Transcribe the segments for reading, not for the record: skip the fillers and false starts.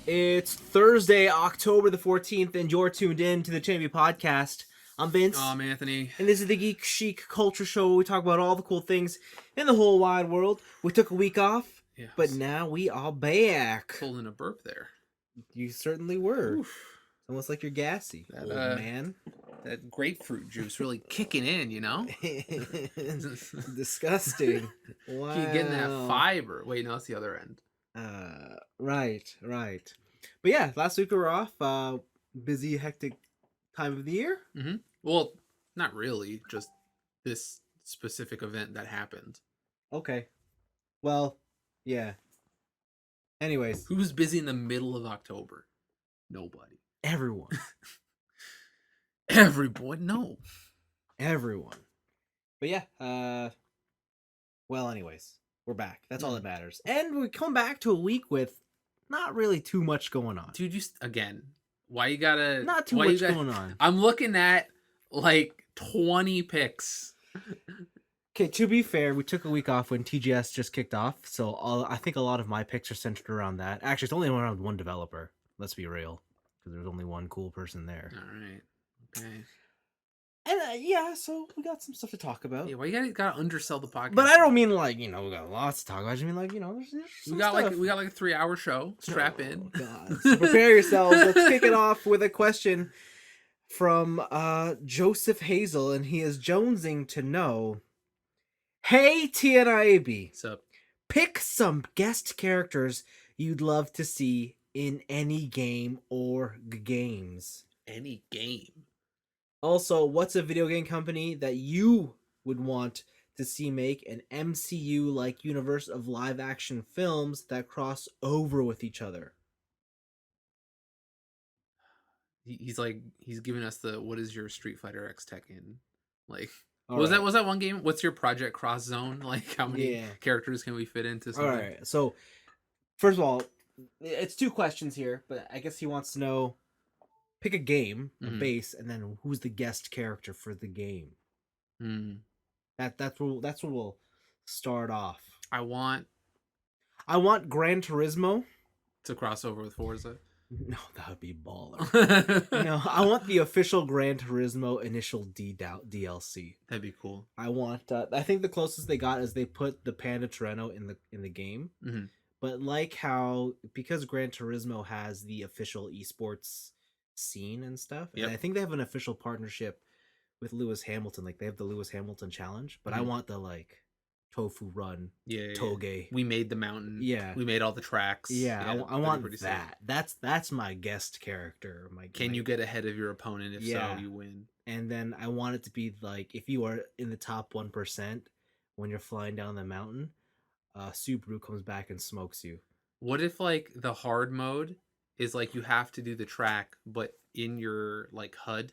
It's Thursday, October the 14th, and you're tuned in to the TNIAB podcast. I'm Vince, I'm Anthony. and this is the Geek Chic Culture Show where we talk about all the cool things in the whole wide world. We took a week off, but now we are back. Pulling a burp there. You certainly were. Oof. It's almost like you're gassy, old man. That grapefruit juice really kicking in, you know? Disgusting. Wow. Keep getting that fiber. Wait, no, that's the other end. Right. But yeah, last week we were off. Busy, hectic time of the year. Mm-hmm. Well, not really. Just this specific event that happened. Okay. Well, yeah. Anyways. Who's busy in the middle of October? Nobody. Everyone. Everyone? No. Everyone. But yeah, well, anyways, we're back. That's all that matters. And we come back to a week with not really too much going on. Dude, again, why you gotta... Not too much going on. I'm looking at, like, 20 picks. Okay, to be fair, we took a week off when TGS just kicked off, so I think a lot of my picks are centered around that. Actually, it's only around one developer. Let's be real, because there's only one cool person there. All right. Okay. And yeah, so we got some stuff to talk about. Yeah, well, you gotta undersell the podcast. But I don't mean like, we got lots to talk about. I just mean like, there's we got stuff. We got like a 3-hour show. Strap in. God. So prepare yourselves. Let's kick it off with a question from Joseph Hazel, and he is jonesing to know, hey TNIAB, what's up? Pick some guest characters you'd love to see in any game or games. Any game. Also, what's a video game company that you would want to see make an MCU-like universe of live-action films that cross over with each other? He's giving us the what is your Street Fighter X Tekken? Like, was that one game? What's your Project Cross Zone? Like, how many characters can we fit into something? All right. So, first of all, it's two questions here, but I guess he wants to know, pick a game, a base, and then who's the guest character for the game. That's what we'll start off. I want Gran Turismo to cross over with Forza. No, that would be baller. No, I want the official Gran Turismo initial DLC. That'd be cool. I want. I think the closest they got is they put the Panda Torino in the game. Mm-hmm. But like how, because Gran Turismo has the official esports scene and stuff, and I think they have an official partnership with Lewis Hamilton. Like they have the Lewis Hamilton Challenge, but I want the Tofu Run, Toge. We made the mountain. Yeah, we made all the tracks. Yeah, I want that. That's my guest character. Can you get ahead of your opponent? If so, you win. And then I want it to be like, if you are in the top 1% when you're flying down the mountain, Subaru comes back and smokes you. What if like the hard mode is like you have to do the track, but in your like HUD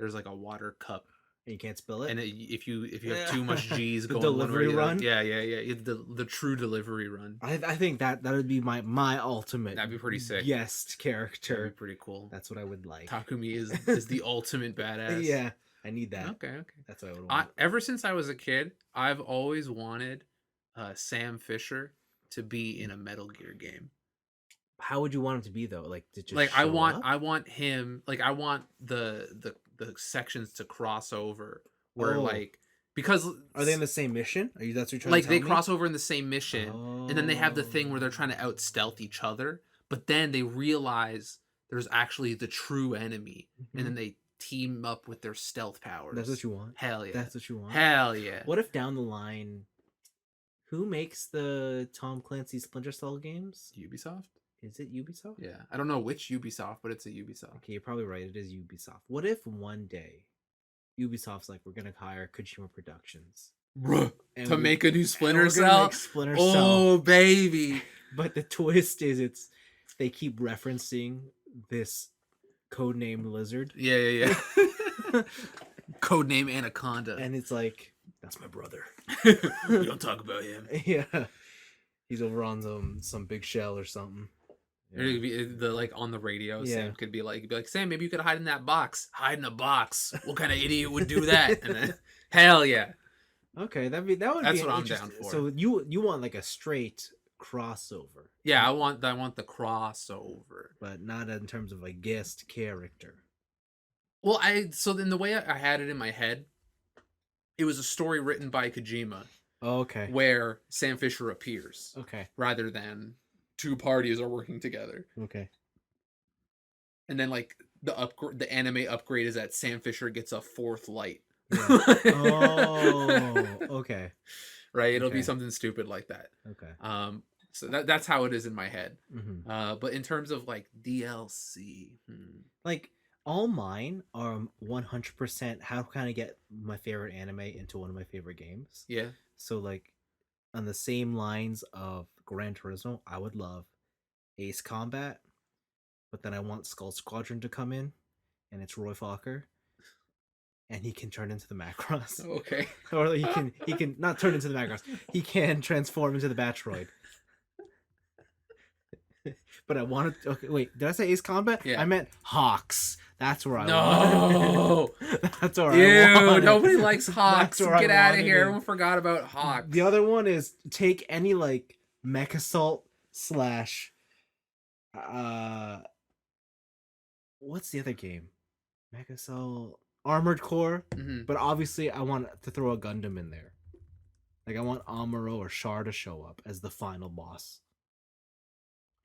there's like a water cup and you can't spill it, and if you have too much G's going delivery run, the true delivery run. I think that would be my ultimate. That'd be pretty sick. Guest character. That'd be pretty cool. That's what I would like. Takumi is the ultimate badass. Yeah, I need that. Okay. That's what I would want. Ever since I was a kid, I've always wanted Sam Fisher to be in a Metal Gear game. How would you want him to be though? Like, to just like I want him. Like I want the sections to cross over where because are they in the same mission? Are you that's what you're trying like to tell they me? Cross over in the same mission, and then they have the thing where they're trying to out stealth each other, but then they realize there's actually the true enemy, and then they team up with their stealth powers. That's what you want. Hell yeah. That's what you want. Hell yeah. What if down the line, who makes the Tom Clancy Splinter Cell games? Ubisoft? Is it Ubisoft? Yeah. I don't know which Ubisoft, but it's a Ubisoft. Okay, you're probably right. It is Ubisoft. What if one day Ubisoft's like, we're going to hire Kojima Productions to make a new Splinter Cell? Oh, baby. But the twist is they keep referencing this codename Lizard. Yeah. Codename Anaconda. And it's like, that's my brother. We don't talk about him. Yeah. He's over on some big shell or something. Yeah. It could be the on the radio. Sam could be like, Sam, maybe you could hide in that box. Hide in a box. What kind of idiot would do that? And then, hell yeah. Okay, that would be. That's what I'm down for. So you want like a straight crossover. Yeah, I want the crossover. But not in terms of a guest character. Well, so then the way I had it in my head, it was a story written by Kojima Oh, okay. where Sam Fisher appears Okay. rather than two parties are working together. Okay. And then like the anime upgrade is that Sam Fisher gets a fourth light. Yeah. Oh, okay. Right? It'll be Okay. something stupid like that. Okay. So that's how it is in my head. Mm-hmm. But in terms of like DLC, Like all mine are 100% how can I get my favorite anime into one of my favorite games. yeah. So like on the same lines of Gran Turismo, I would love Ace Combat, but then I want Skull Squadron to come in, and it's Roy Fokker, and he can turn into the Macross. Okay. Or he can not turn into the Macross. He can transform into the Batroid. But I wanted. Okay, wait. Did I say Ace Combat? Yeah. I meant Hawks. That's where I No. That's where Ew, I want. nobody likes Hawks. That's where Get I out of wanted here. it. Everyone forgot about Hawks. The other one is take any like Mech Assault slash what's the other game? Mech Assault Armored Core. Mm-hmm. But obviously I want to throw a Gundam in there. Like I want Amuro or Char to show up as the final boss.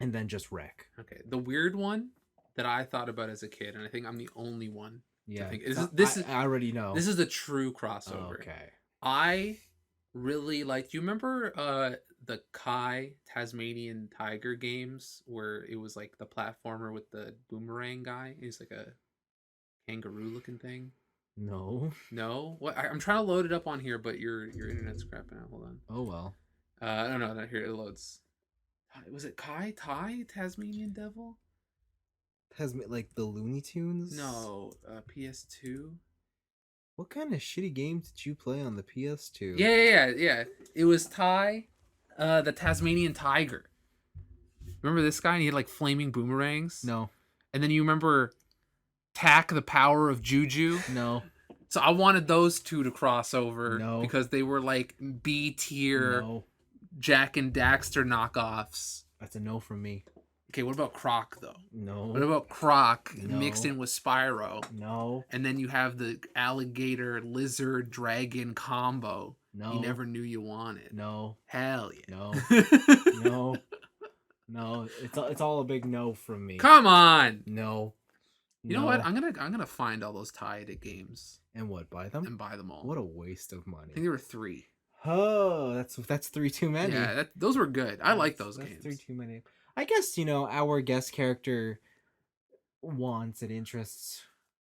And then just wreck. Okay. The weird one that I thought about as a kid, and I think I'm the only one Yeah. to think I already know. this is the true crossover. Okay. I really like. Do you remember the Kai Tasmanian Tiger games where it was like the platformer with the boomerang guy? He's like a kangaroo looking thing. No. No, what? I'm trying to load it up on here, but your internet's crapping out. Hold on. Oh well. I don't know. Not here. It loads. Was it Kai Tasmanian Devil? Like the Looney Tunes? No, PS2. What kind of shitty games did you play on the PS2? Yeah. It was the Tasmanian Tiger. Remember this guy? And he had like flaming boomerangs. No. And then you remember Tak, the Power of Juju. No. So I wanted those two to cross over. No. Because they were like B tier No. Jack and Daxter knockoffs. That's a no from me. Okay, what about Croc though? No. What about Croc No. mixed in with Spyro? No. And then you have the alligator lizard dragon combo. No. You never knew you wanted. No. Hell yeah. No. No. No. It's all a big no from me. Come on. No. You know what? I'm gonna find all those tied games And what? Buy them? and buy them all. What a waste of I money. think there were 3. Oh, that's 3 too many. Yeah, those were good. I like those That's games. 3 too many. I guess our guest character wants and interests,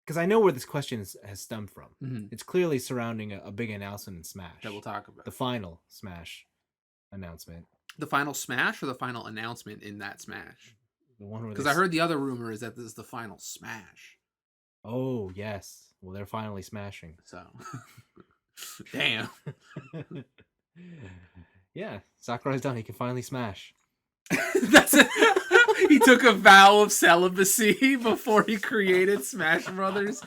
because I know where this question has stemmed from. Mm-hmm. It's clearly surrounding a big announcement in Smash. That we'll talk about. The final Smash announcement. The final Smash or the final announcement in that Smash? The one where Because I heard the other rumor is that this is the final Smash. Oh yes. Well, they're finally smashing. So, damn. Yeah, Sakurai's done. He can finally smash. That's it. He took a vow of celibacy before he created Smash Brothers.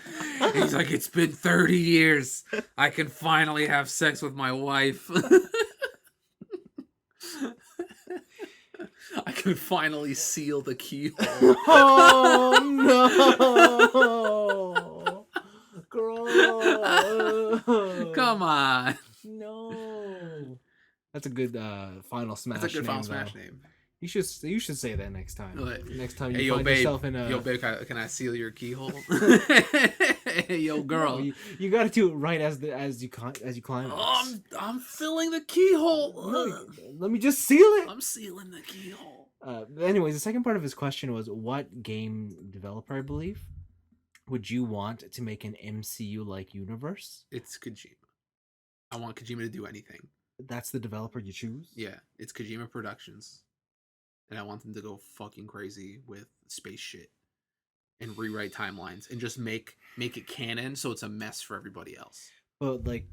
He's like, it's been 30 years. I can finally have sex with my wife. I can finally seal the keyhole. Oh no! Gross. Come on. No. That's a good final Smash. That's a good name, final though. Smash name. You should say that next time. What? Next time Hey, you yo, find babe. yourself in a Yo, babe, can I seal your keyhole? Hey, yo, girl. No, you got to do it right as you climb. Oh, I'm filling the keyhole. No, let me just seal it. I'm sealing the keyhole. Anyways, the second part of his question was, what game developer, I believe, would you want to make an MCU-like universe? It's Kojima. I want Kojima to do anything. That's the developer you choose? Yeah, it's Kojima Productions. And I want them to go fucking crazy with space shit and rewrite timelines and just make it canon so it's a mess for everybody else. But like,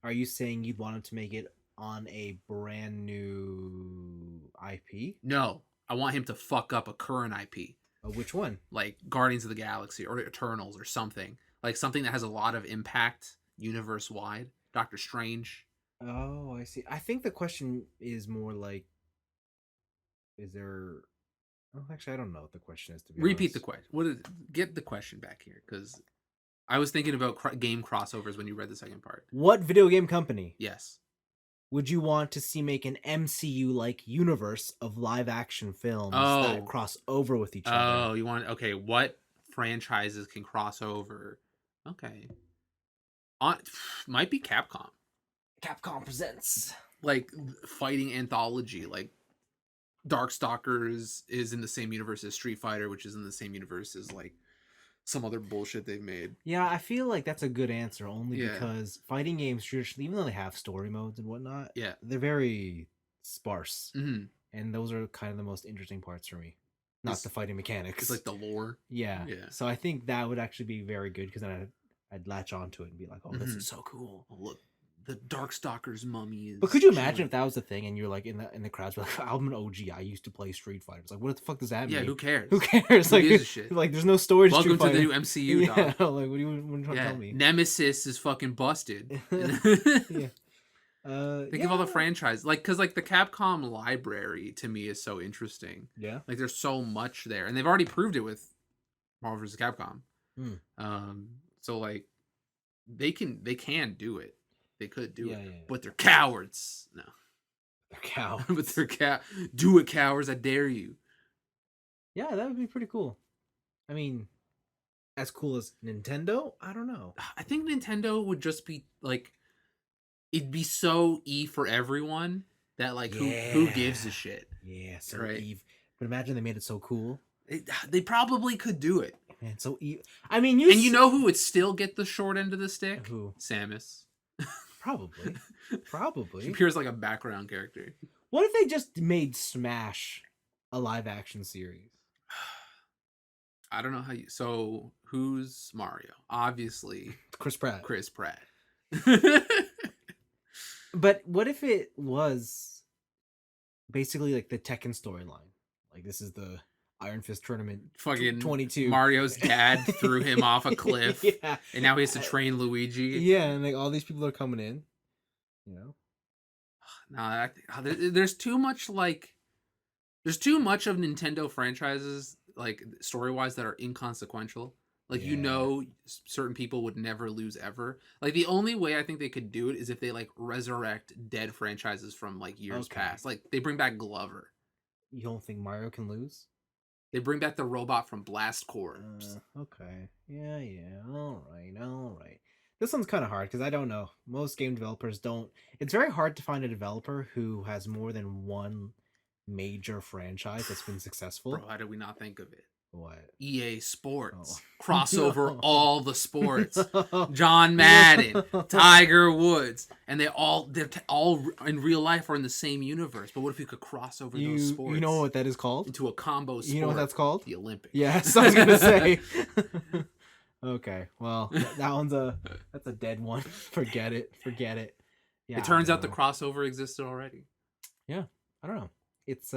are you saying you'd want him to make it on a brand new IP? No, I want him to fuck up a current IP. Which one? Like Guardians of the Galaxy or Eternals or something. Like something that has a lot of impact universe wide. Doctor Strange. Oh, I see. I think the question is more like, is there? Oh, actually, I don't know what the question is, to be Repeat the honest. question. What is? Get the question back here, because I was thinking about game crossovers when you read the second part. What video game company Yes. would you want to see make an MCU like universe of live action films that Oh. cross over with each other? Oh, you want okay? What franchises can cross over? Okay, on might be Capcom, Capcom presents. like fighting anthology, like Darkstalkers is in the same universe as Street Fighter, which is in the same universe as like some other bullshit they've made. Yeah, I feel like that's a good answer only Yeah, because fighting games traditionally, even though they have story modes and whatnot, yeah. they're very sparse. Mm-hmm. And those are kind of the most interesting parts for me. Not the fighting mechanics. It's like the lore. Yeah. Yeah. So I think that would actually be very good because then I'd latch onto it and be like, oh, this is so cool. Oh, look, the Darkstalkers mummy is. But could you imagine if that was the thing and you're like in the crowds like, I'm an OG, I used to play Street Fighter. It's like, what the fuck does that mean? Yeah, who cares? Who cares? Who like, gives a shit? Like, there's no story to Welcome Street to the Fighter. new MCU, dog. Yeah, like, what are you trying to tell me? Nemesis is fucking busted. Yeah. Think of all the franchise, like, because like the Capcom library to me is so interesting. Yeah, like there's so much there, and they've already proved it with Marvel vs. Capcom. So like they can do it. They could do it, but they're cowards. No, they're cowards. but they're do it, cowards! I dare you. Yeah, that would be pretty cool. I mean, as cool as Nintendo? I don't know. I think Nintendo would just be like, it'd be so for everyone that like who gives a shit? Yeah, so right? Eve. But imagine they made it so cool. They probably could do it. Man, so I mean, you know who would still get the short end of the stick? Who? Samus. Probably. Probably. She appears like a background character. What if they just made Smash a live action series? I don't know how you. So who's Mario? Obviously, Chris Pratt. Chris Pratt. But what if it was basically like the Tekken storyline? Like this is the Iron Fist tournament. Fucking 22. Mario's dad threw him off a cliff, yeah. and now he has to train Luigi. Yeah, and like all these people are coming in. You know. No, there's too much like. There's too much of Nintendo franchises, like story wise, that are inconsequential. Like certain people would never lose ever. Like the only way I think they could do it is if they like resurrect dead franchises from like years past. Like they bring back Glover. You don't think Mario can lose? They bring back the robot from Blast Corps. Okay. Yeah. All right. This one's kind of hard because I don't know. Most game developers don't. It's very hard to find a developer who has more than one major franchise that's been successful. Bro, how did we not think of it? What? EA Sports. Crossover all the sports. John Madden, Tiger Woods, and they're all in real life are in the same universe. But what if you could cross over those sports? You know what that is called? Into a combo sport. You know what that's called? The Olympics. Yes, I was gonna say. Okay, well, that's a dead one. Forget it. Yeah, it turns out the crossover existed already. Yeah, I don't know. It's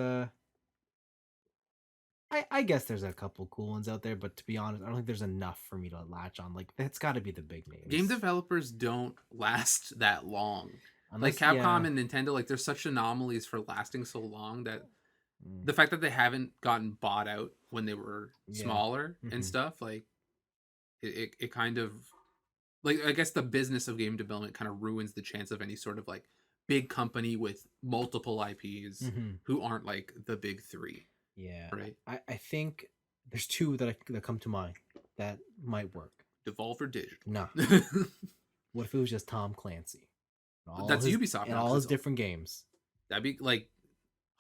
I guess there's a couple cool ones out there, but to be honest, I don't think there's enough for me to latch on. Like that's got to be the big names. Game developers don't last that long. Unless, like Capcom and Nintendo, like there's such anomalies for lasting so long that the fact that they haven't gotten bought out when they were smaller and stuff, like it kind of like I guess the business of game development kind of ruins the chance of any sort of like big company with multiple IPs who aren't like the big three. Yeah. Right. I think there's two that come to mind that might work. Devolver Digital. No. What if it was just Tom Clancy? That's Ubisoft. And all his different games. That'd be like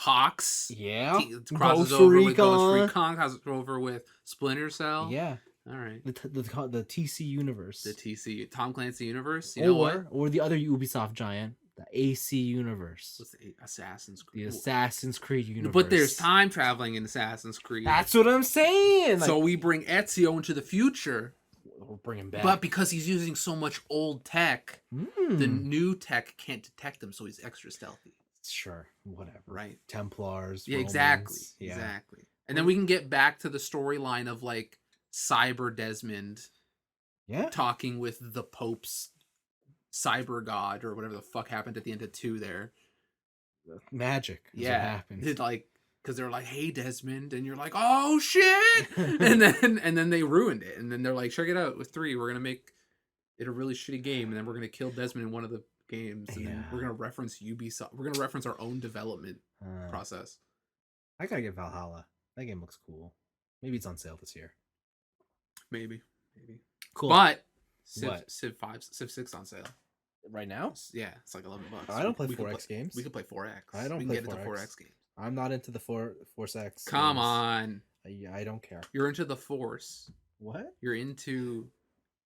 Hawks. Yeah. Crosses over with Ghost Recon. Crosses over with Splinter Cell. Yeah. All right. The TC universe. The TC Tom Clancy universe. You know what? Or the other Ubisoft giant. The AC universe. What's the Assassin's Creed? The Assassin's Creed universe. But there's time traveling in Assassin's Creed. That's what I'm saying. So we bring Ezio into the future. We'll bring him back. But because he's using so much old tech, the new tech can't detect him, so he's extra stealthy. Sure, whatever. Right. Templars. Yeah, Romans. exactly. Yeah. Exactly. And then we can get back to the storyline of like Cyber Desmond talking with the Pope's cyber god or whatever the fuck happened at the end of 2 there. Magic. Yeah. What happened. It like because they're like, "Hey, Desmond," and you're like, "Oh shit!" and then they ruined it, and then they're like, "Check it out with 3. We're gonna make it a really shitty game, and then we're gonna kill Desmond in one of the games, and then Yeah. we're gonna reference Ubisoft. We're gonna reference our own development Uh, process." I gotta get Valhalla. That game looks cool. Maybe it's on sale this year. Maybe, maybe. Cool. But What? Civ 6 on sale. Right now? Yeah, it's like $11. I don't play We could 4X games. We could play 4X. I don't We can play get into 4X. 4X games. I'm not into the Force X. Come games. on. I don't care. You're into the Force. What? You're into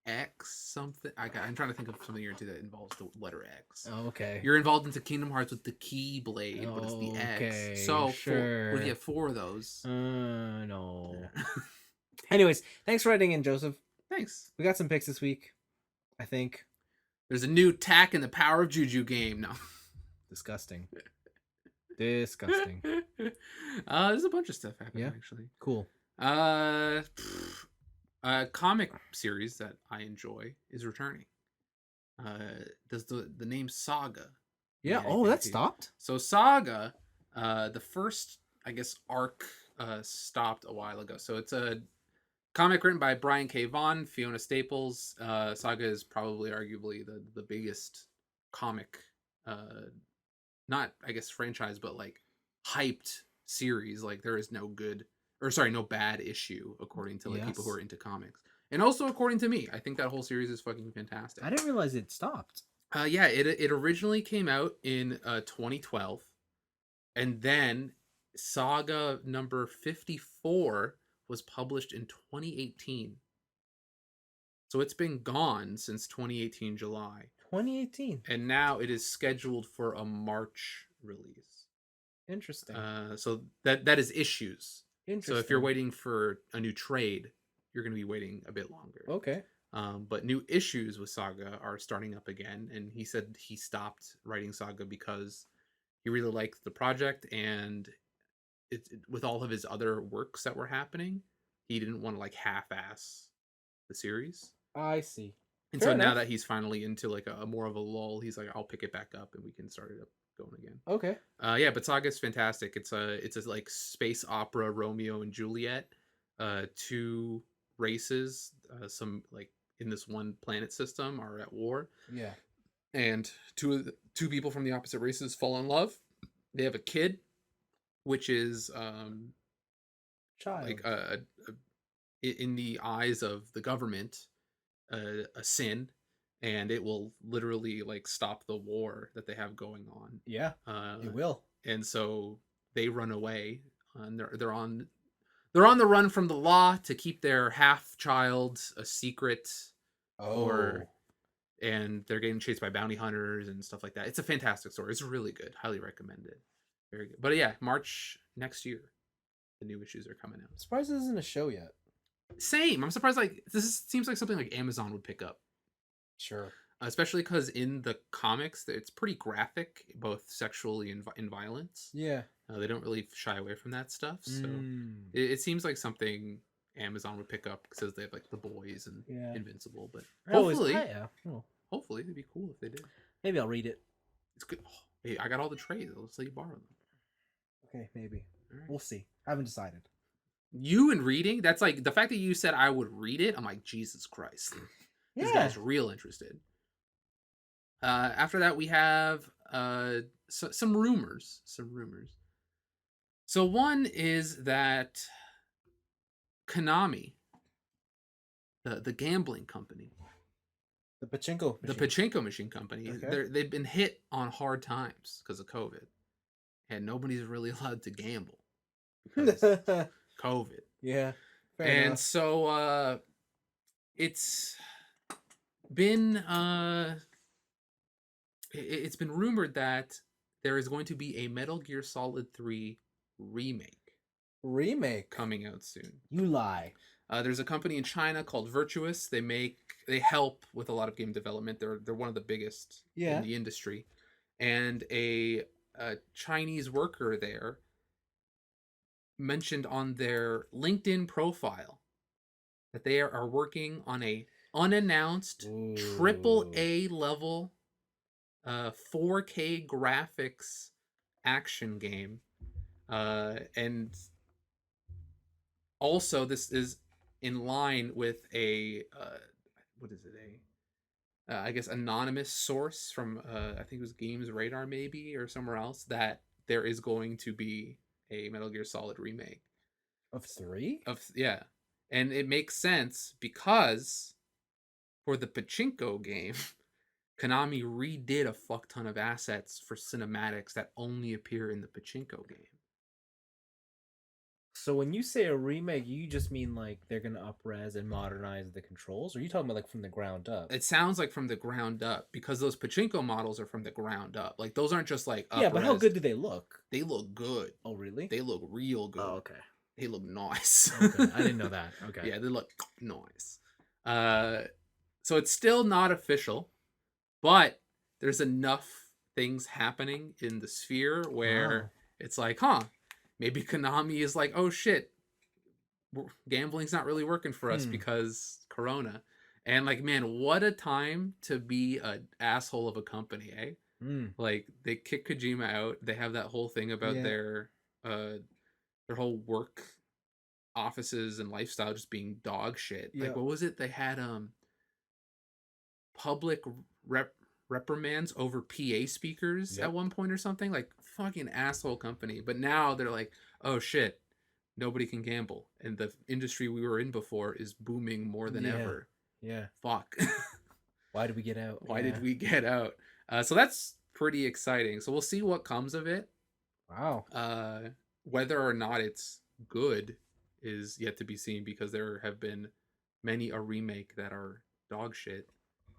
X something. I'm trying to think of something you're into that involves the letter X. Oh, okay. You're involved into Kingdom Hearts with the key blade, but it's the X. Okay, So sure. what do you have 4 of those? No. Anyways, thanks for writing in, Joseph. Thanks. We got some picks this week, I think. There's a new tack in the Power of Juju game. No. Disgusting. Disgusting. There's a bunch of stuff happening, Yeah? actually. Cool. A comic series that I enjoy is returning. Does the name Saga? Yeah. mean Oh, anything that to you? stopped? So Saga, the first, I guess, arc stopped a while ago. So it's a comic written by Brian K. Vaughan, Fiona Staples. Saga is probably arguably the biggest comic, not I guess franchise, but like hyped series. Like there is no no bad issue according to like people who Yes. are into comics, and also according to me. I think that whole series is fucking fantastic. I didn't realize it stopped. Yeah, it originally came out in 2012, and then Saga number 54 was published in 2018. So it's been gone since 2018 July, 2018. and now it is scheduled for a March release. Interesting. So that is issues. Interesting. So if you're waiting for a new trade, you're going to be waiting a bit longer. Okay. But new issues with Saga are starting up again, and he said he stopped writing Saga because he really liked the project, and with all of his other works that were happening, he didn't want to like half-ass the series. I see. And Fair so now enough. that he's finally into like a more of a lull, he's like, I'll pick it back up and we can start it up going again. Okay. Yeah, but Saga's fantastic. It's a like space opera Romeo and Juliet. 2 races, some like in this one planet system are at war, Yeah. and two people from the opposite races fall in love. They have a kid, which is Child. like in the eyes of the government, a sin, and it will literally like stop the war that they have going on. Yeah. It will. And so they run away, and they're on the run from the law to keep their half child a secret. Oh. And they're getting chased by bounty hunters and stuff like that. It's a fantastic story. It's really good. Highly recommended. Very good. But yeah, March next year, the new issues are coming out. I'm surprised this isn't a show yet. Same. I'm surprised. Like seems like something like Amazon would pick up, Sure. especially because in the comics it's pretty graphic, both sexually and in violence. Yeah. They don't really shy away from that stuff. So it seems like something Amazon would pick up because they have like The Boys and Invincible. But hopefully, hopefully it'd be cool if they did. Maybe I'll read it. It's good. Oh, hey, I got all the trades. I'll just let you borrow them. Okay, maybe. All right. We'll see. I haven't decided. You and reading, that's like the fact that you said I would read it. I'm like, Jesus Christ. This guy's real interested. After that, we have some rumors. So one is that Konami, the gambling company, The pachinko machine. the pachinko machine company, they've been hit on hard times because of COVID, and nobody's really allowed to gamble because of COVID. Yeah. Fair And enough. so it's been it's been rumored that there is going to be a Metal Gear Solid 3 remake coming out soon. You lie. There's a company in China called Virtuous. They help with a lot of game development. They're one of the biggest in the industry, and a Chinese worker there mentioned on their LinkedIn profile that they are working on a unannounced AAA level 4K graphics action game And also this is in line with a what is it, a I guess anonymous source from I think it was Games Radar maybe or somewhere else, that there is going to be a Metal Gear Solid remake Of 3? of, yeah. And it makes sense because for the pachinko game, Konami redid a fuck ton of assets for cinematics that only appear in the pachinko game. So when you say a remake, you just mean like they're gonna up-res and modernize the controls, or are you talking about like from the ground up? It sounds like from the ground up because those pachinko models are from the ground up. Like those aren't just like Yeah, up but how res. good do they look? They look good. Oh, really? They look real Oh, good. okay. They look nice. Okay, I didn't know that. Okay. Yeah, they look nice. So it's still not official, but there's enough things happening in the sphere Oh. where it's like, huh, maybe Konami is like, oh shit, gambling's not really working for us Hmm. because Corona. And like, man, what a time to be an asshole of a company, eh? Hmm. Like they kick Kojima out. They have that whole thing about Yeah. uh their whole work offices and lifestyle just being dog shit. Like Yeah. what was it? They had public rep reprimands over PA speakers at Yep. one point or something. Like fucking asshole company. But now they're like, oh shit, nobody can gamble, and the industry we were in before is booming more than Yeah. ever. Yeah. Fuck. Why did we get out? Why did Yeah. we get out? So that's pretty exciting. So we'll see what comes of it. Wow. Uh, whether or not it's good is yet to be seen because there have been many a remake that are dog shit.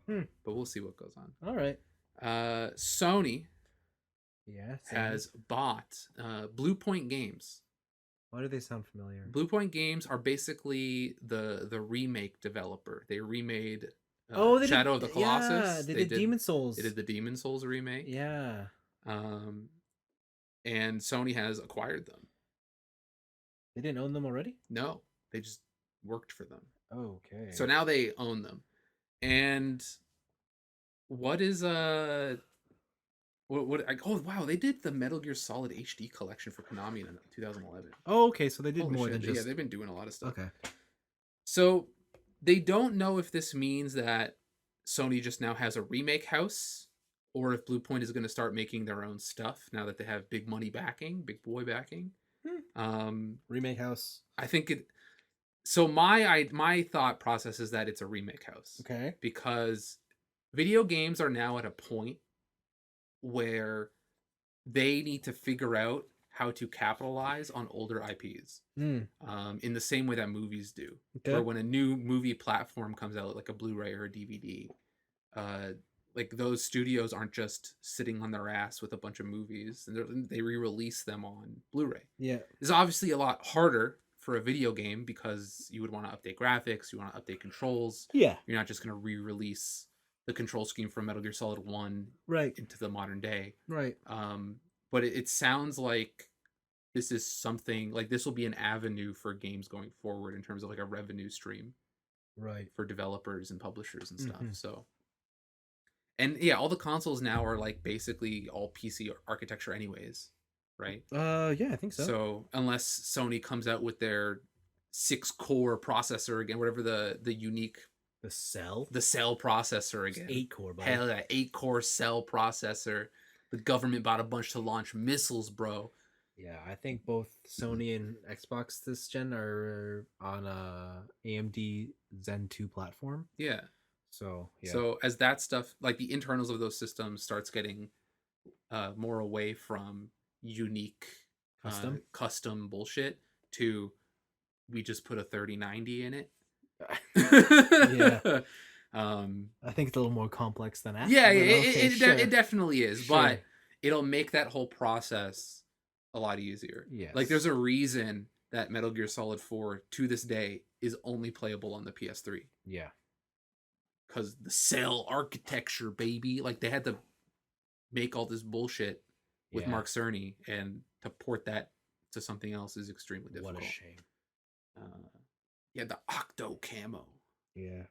Hmm. But we'll see what goes on. All right. Sony Yeah. Sony. has bought Blue Point Games. Why do they sound familiar? Blue Point Games are basically the remake developer. They remade Oh, they did. Shadow of the Yeah, Colossus. they did Demon They did Souls. the Demon Souls remake. Yeah. Um, and Sony has acquired them. They didn't own them already? No, they just worked for them. Okay. So now they own them. And what is oh wow, they did the Metal Gear Solid HD collection for Konami in 2011. Oh, okay. So they did Holy more shit. than Yeah, just. they've been doing a lot of stuff. Okay. So they don't know if this means that Sony just now has a remake house or if Bluepoint is going to start making their own stuff now that they have big money backing, big boy backing. Remake house. I think it. So my thought process is that it's a remake house Okay. because video games are now at a point where they need to figure out how to capitalize on older IPs. Hmm. In the same way that movies do. Okay. Where when a new movie platform comes out, like a Blu-ray or a DVD, like those studios aren't just sitting on their ass with a bunch of movies, and they re-release them on Blu-ray. Yeah. It's obviously a lot harder for a video game because you would want to update graphics, you want to update controls. Yeah. You're not just going to re-release the control scheme from Metal Gear Solid 1 Right. into the modern day. Right. But it sounds like this is something like this will be an avenue for games going forward in terms of like a revenue stream, right, for developers and publishers and stuff. Mm-hmm. So, and yeah, all the consoles now are like basically all PC architecture anyways, right? Yeah, I think so. So unless Sony comes out with their 6-core processor again, whatever the unique the cell processor again, 8-core, buddy. Hell yeah, 8-core cell processor. The government bought a bunch to launch missiles, bro. Yeah, I think both Sony and Xbox this gen are on a AMD Zen 2 platform. Yeah. So, yeah. So as that stuff, like the internals of those systems starts getting more away from unique custom bullshit to we just put a 3090 in it. Yeah. I think it's a little more complex than that. Yeah, it definitely is, sure. But it'll make that whole process a lot easier. Yes. Like there's a reason that Metal Gear Solid 4 to this day is only playable on the PS3. Yeah. Because the cell architecture, baby. Like they had to make all this bullshit with Mark Cerny, and to port that to something else is extremely difficult. What a shame. Yeah, the Octo camo. Yeah.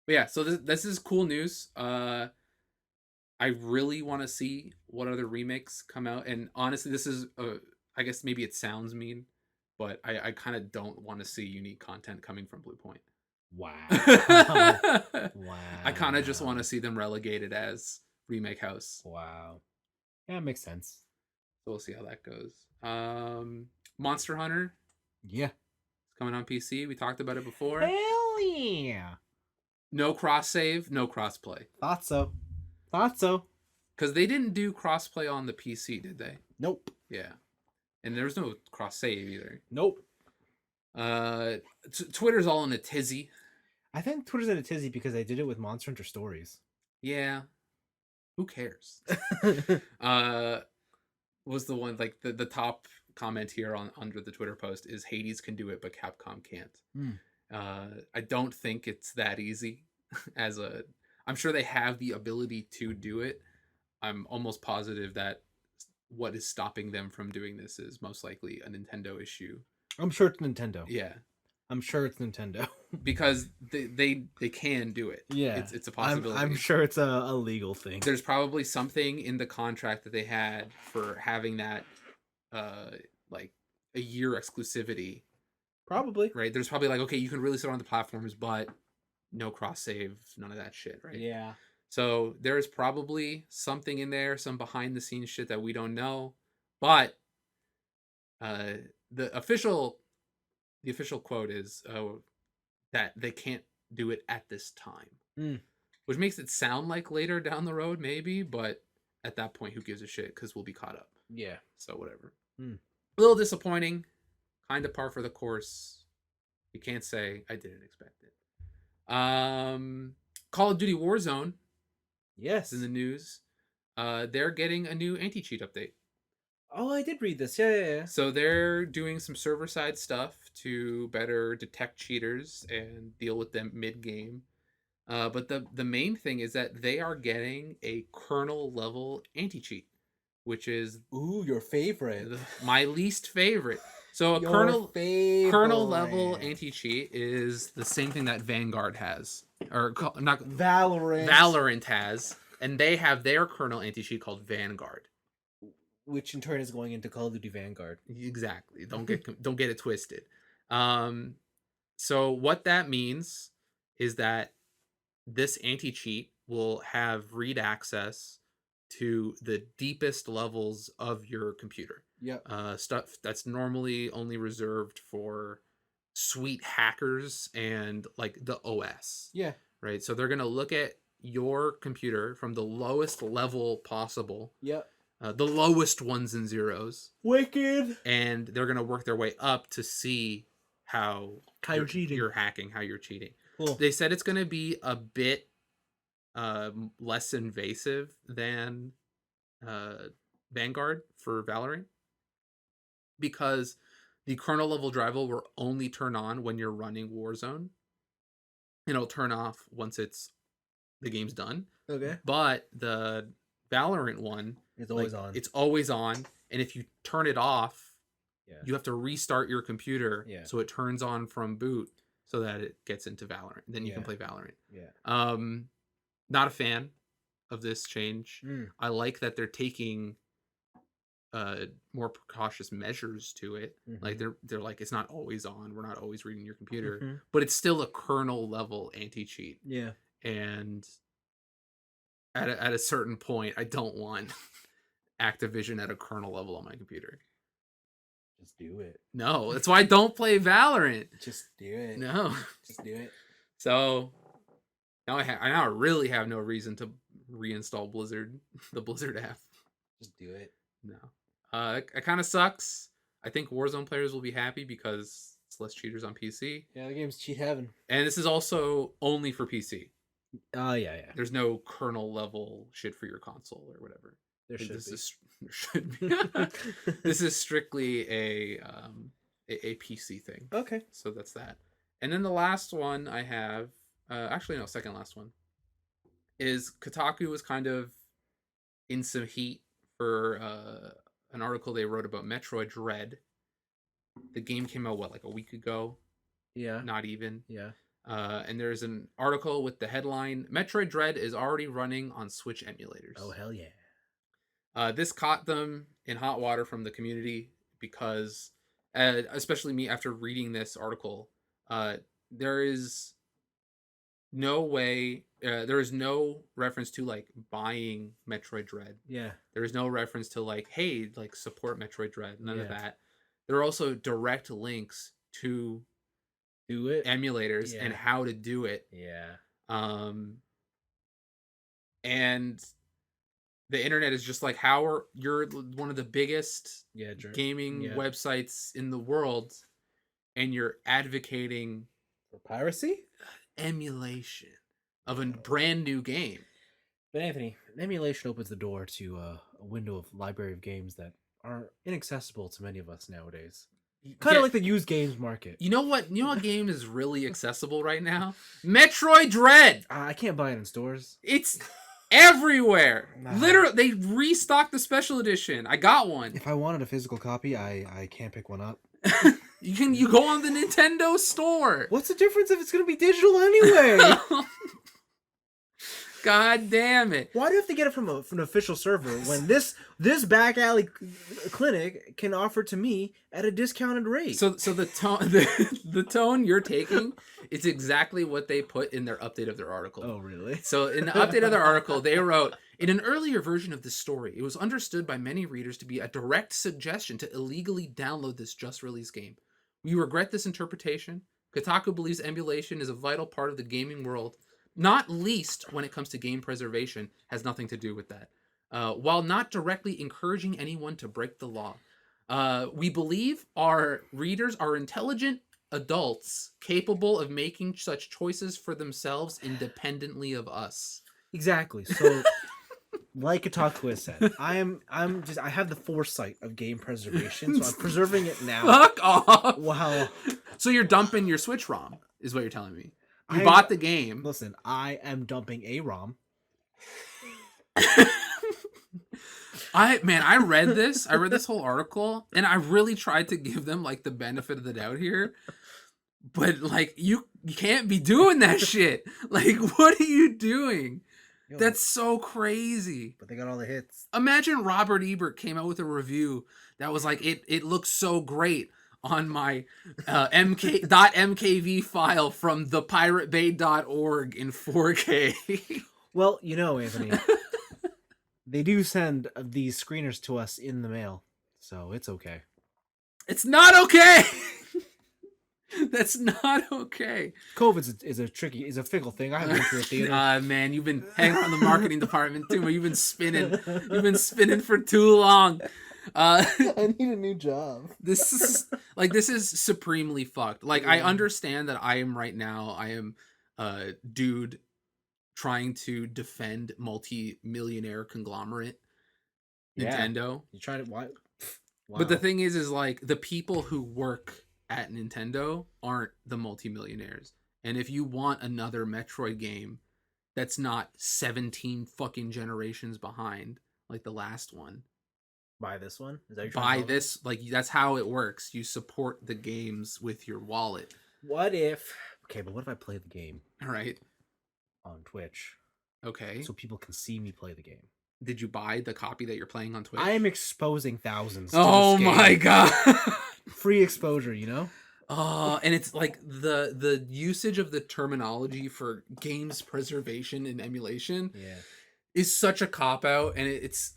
But yeah, so this is cool news. I really want to see what other remakes come out, and honestly, this is I guess maybe it sounds mean, but I kind of don't want to see unique content coming from Blue Point. Wow. I kind of just want to Wow. see them relegated as Remake House. Wow. Yeah, it makes sense. So we'll see how that goes. Monster Hunter Yeah. is coming on PC. We talked about it before. Hell yeah. No cross save, no cross play. Thought so. Thought so. Because they didn't do cross play on the PC, did they? Nope. Yeah. And there was no cross save either. Nope. Twitter's all in a tizzy. I think Twitter's in a tizzy because I did it with Monster Hunter Stories. Yeah. Who cares? Was the one like the top comment here on under the Twitter post is Hades can do it, but Capcom can't. I don't think it's that easy. I'm sure they have the ability to do it. I'm almost positive that what is stopping them from doing this is most likely a Nintendo issue. I'm sure it's Nintendo. Yeah. I'm sure it's Nintendo. Because they can do it. Yeah. It's a possibility. I'm sure it's a legal thing. There's probably something in the contract that they had for having that like a year exclusivity. Probably. Right? There's probably like, okay, you can release it on the platforms, but no cross save, none of that shit, right? Yeah. So there's probably something in there, some behind the scenes shit that we don't know. But the official quote is that they can't do it at this time, which makes it sound like later down the road, maybe. But at that point, who gives a shit? Because we'll be caught up. Yeah. So whatever. A little disappointing, kind of par for the course. You can't say I didn't expect it. Call of Duty Warzone. Yes. In the news, they're getting a new anti-cheat update. Oh, I did read this. Yeah. So they're doing some server-side stuff to better detect cheaters and deal with them mid-game. But the main thing is that they are getting a kernel-level anti-cheat, which is your favorite. My least favorite. So a kernel-level anti-cheat is the same thing that Vanguard has, or not Valorant has, and they have their kernel anti-cheat called Vanguard, which in turn is going into Call of Duty Vanguard. Exactly. Don't get it twisted. So what that means is that this anti-cheat will have read access to the deepest levels of your computer. Stuff that's normally only reserved for sweet hackers and like the OS. Right. So they're gonna look at your computer from the lowest level possible. The lowest ones and zeros. Wicked. And they're gonna work their way up to see how you're cheating. You're hacking, how you're cheating. Cool. They said it's gonna be a bit less invasive than Vanguard for Valorant, because the kernel level driver will only turn on when you're running Warzone, and it'll turn off once the game's done. Okay. But the Valorant one, it's always on. It's always on, and if you turn it off, you have to restart your computer so it turns on from boot so that it gets into Valorant. Then you can play Valorant. Not a fan of this change. I like that they're taking more precautious measures to it. Like they're like, it's not always on. We're not always reading your computer, but it's still a kernel level anti-cheat. And at a certain point, I don't want Activision at a kernel level on my computer. Just do it. No, that's why I don't play Valorant. Just do it. No. Just do it. So now I now really have no reason to reinstall Blizzard, the Blizzard app. Just do it. No. It kind of sucks. I think Warzone players will be happy because it's less cheaters on PC. Yeah, the game's cheat heaven. And this is also only for PC. Yeah. There's no kernel level shit for your console or whatever. There should be. This is strictly a PC thing. Okay. So that's that. And then the last one I have, second last one, is Kotaku was kind of in some heat for an article they wrote about Metroid Dread. The game came out, like a week ago? Yeah. Not even. Yeah. And there's an article with the headline, Metroid Dread is already running on Switch emulators. Oh, hell yeah. This caught them in hot water from the community because, especially me after reading this article, there is no way. There is no reference to like buying Metroid Dread. Yeah. There is no reference to like, hey, like support Metroid Dread. None of Yeah. that. There are also direct links to Do it. emulators and Yeah. how to do it. Yeah. Um, and the internet is just like, how are you're one of the biggest Yeah. gaming Yeah. websites in the world, and you're advocating For piracy? emulation of a brand new game. But Anthony, emulation opens the door to a window of library of games that are inaccessible to many of us nowadays. Kind Yeah, of like the used games market. you know what? You know what game is really accessible right now? Metroid Dread. I can't buy it in stores. It's everywhere. Nah. Literally, they restocked the special edition. I got one. If I wanted a physical copy, I can't pick one up. You go on the Nintendo store. What's the difference if it's gonna be digital anyway? God damn it! Why do you have to get it from an official server when this back alley clinic can offer to me at a discounted rate? So the tone the tone you're taking is exactly what they put in their update of their article. Oh, really? So in the update of their article, they wrote, in an earlier version of this story, it was understood by many readers to be a direct suggestion to illegally download this just released game. We regret this interpretation. Kotaku believes emulation is a vital part of the gaming world, not least when it comes to game preservation, has nothing to do with that. While not directly encouraging anyone to break the law. We believe our readers are intelligent adults capable of making such choices for themselves independently of us. Exactly. So, like Kotaku has said, I have the foresight of game preservation, so I'm preserving it now. Fuck off! Wow. So you're dumping your Switch ROM, is what you're telling me. You bought the game. Listen, I am dumping a ROM. I read this. I read this whole article, and I really tried to give them like the benefit of the doubt here. But like you can't be doing that shit. Like, what are you doing? Yo, That's so crazy. But they got all the hits. Imagine Robert Ebert came out with a review that was like, it looks so great on my .mkv file from thepiratebay.org in 4K. Well, you know, Anthony, they do send these screeners to us in the mail, so it's okay. It's not okay. That's not okay. COVID is a fickle thing. I haven't been to a theater. Man, you've been hanging around the marketing department too much. You've been spinning for too long. I need a new job. This is supremely fucked. Like, I understand that I am right now. I am dude trying to defend multi-millionaire conglomerate Nintendo. You trying to why? Wow. But the thing is like the people who work at Nintendo aren't the multimillionaires. And if you want another Metroid game that's not 17 fucking generations behind, like the last one, buy this one? Is that your buy this? Like, that's how it works. You support the games with your wallet. What if? Okay, but what if I play the game? All right. On Twitch. Okay. So people can see me play the game. Did you buy the copy that you're playing on Twitch? I am exposing thousands. Oh my god. Free exposure, you know? And it's like the usage of the terminology for games preservation and emulation is such a cop out, and it's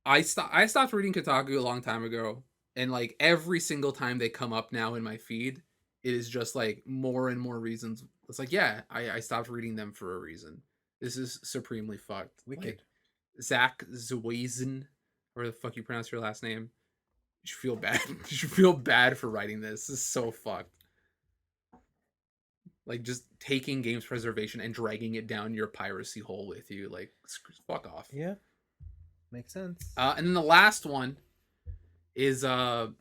I stopped reading Kotaku a long time ago, and like every single time they come up now in my feed, it is just like more and more reasons. It's like, yeah, I stopped reading them for a reason. This is supremely fucked. Wicked. Like, Zach Zwiesen, or the fuck you pronounce your last name. You should feel bad. You should feel bad for writing this. This is so fucked. Like, just taking games preservation and dragging it down your piracy hole with you. Like, fuck off. Yeah. Makes sense. And then the last one is VTubers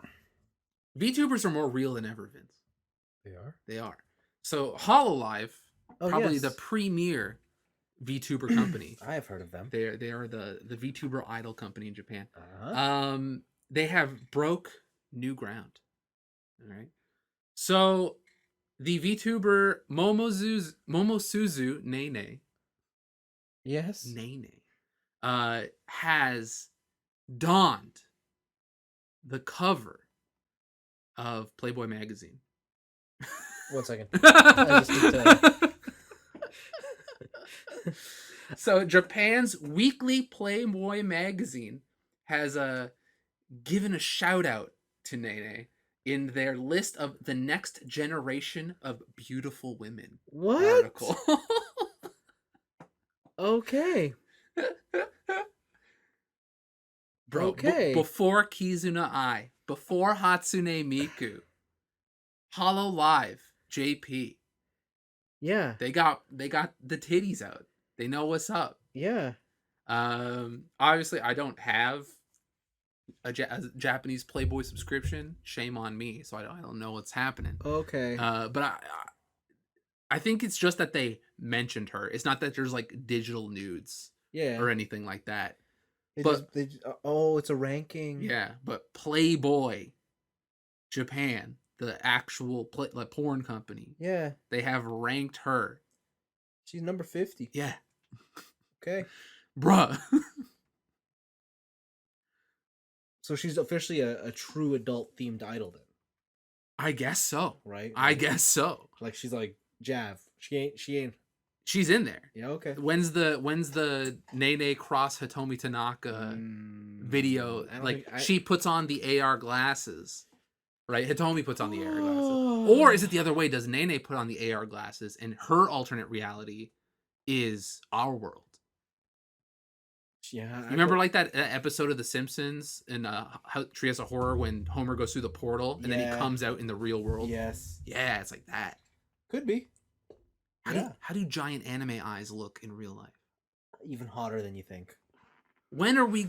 are more real than ever, Vince. They are? They are. So HoloLive, probably the premier VTuber company. I have heard of them. They are the VTuber idol company in Japan. Uh-huh. They have broke new ground. All right. So the VTuber Momosuzu Nene. Yes. Nene. Has donned the cover of Playboy magazine. 1 second. I just need to. So Japan's weekly Playboy magazine has given a shout out to Nene in their list of the next generation of beautiful women What? article. Okay. Bro, Okay. before Kizuna Ai, before Hatsune Miku, Hollow Live, JP, Yeah. they got the titties out. They know what's up. Yeah. Obviously I don't have a Japanese Playboy subscription. Shame on me. So I don't know what's happening. Okay. But I think it's just that they mentioned her. It's not that there's like digital nudes Yeah. or anything like that. Oh, it's a ranking. Yeah, but Playboy Japan, the actual like porn company, Yeah. they have ranked her. She's number 50. Yeah, Okay. bruh. So she's officially a true adult themed idol then, I guess so. right? I guess so. Like she's like Jav. She ain't. She's in there. Yeah. Okay. When's the Nene cross Hitomi Tanaka video? Like she puts on the AR glasses, right? Hitomi puts on the AR glasses, or is it the other way? Does Nene put on the AR glasses, and her alternate reality is our world? Yeah. You remember like that episode of The Simpsons in Treehouse of Horror when Homer goes through the portal and then he comes out in the real world? Yes. Yeah, it's like that. Could be. How do giant anime eyes look in real life? Even hotter than you think. When are we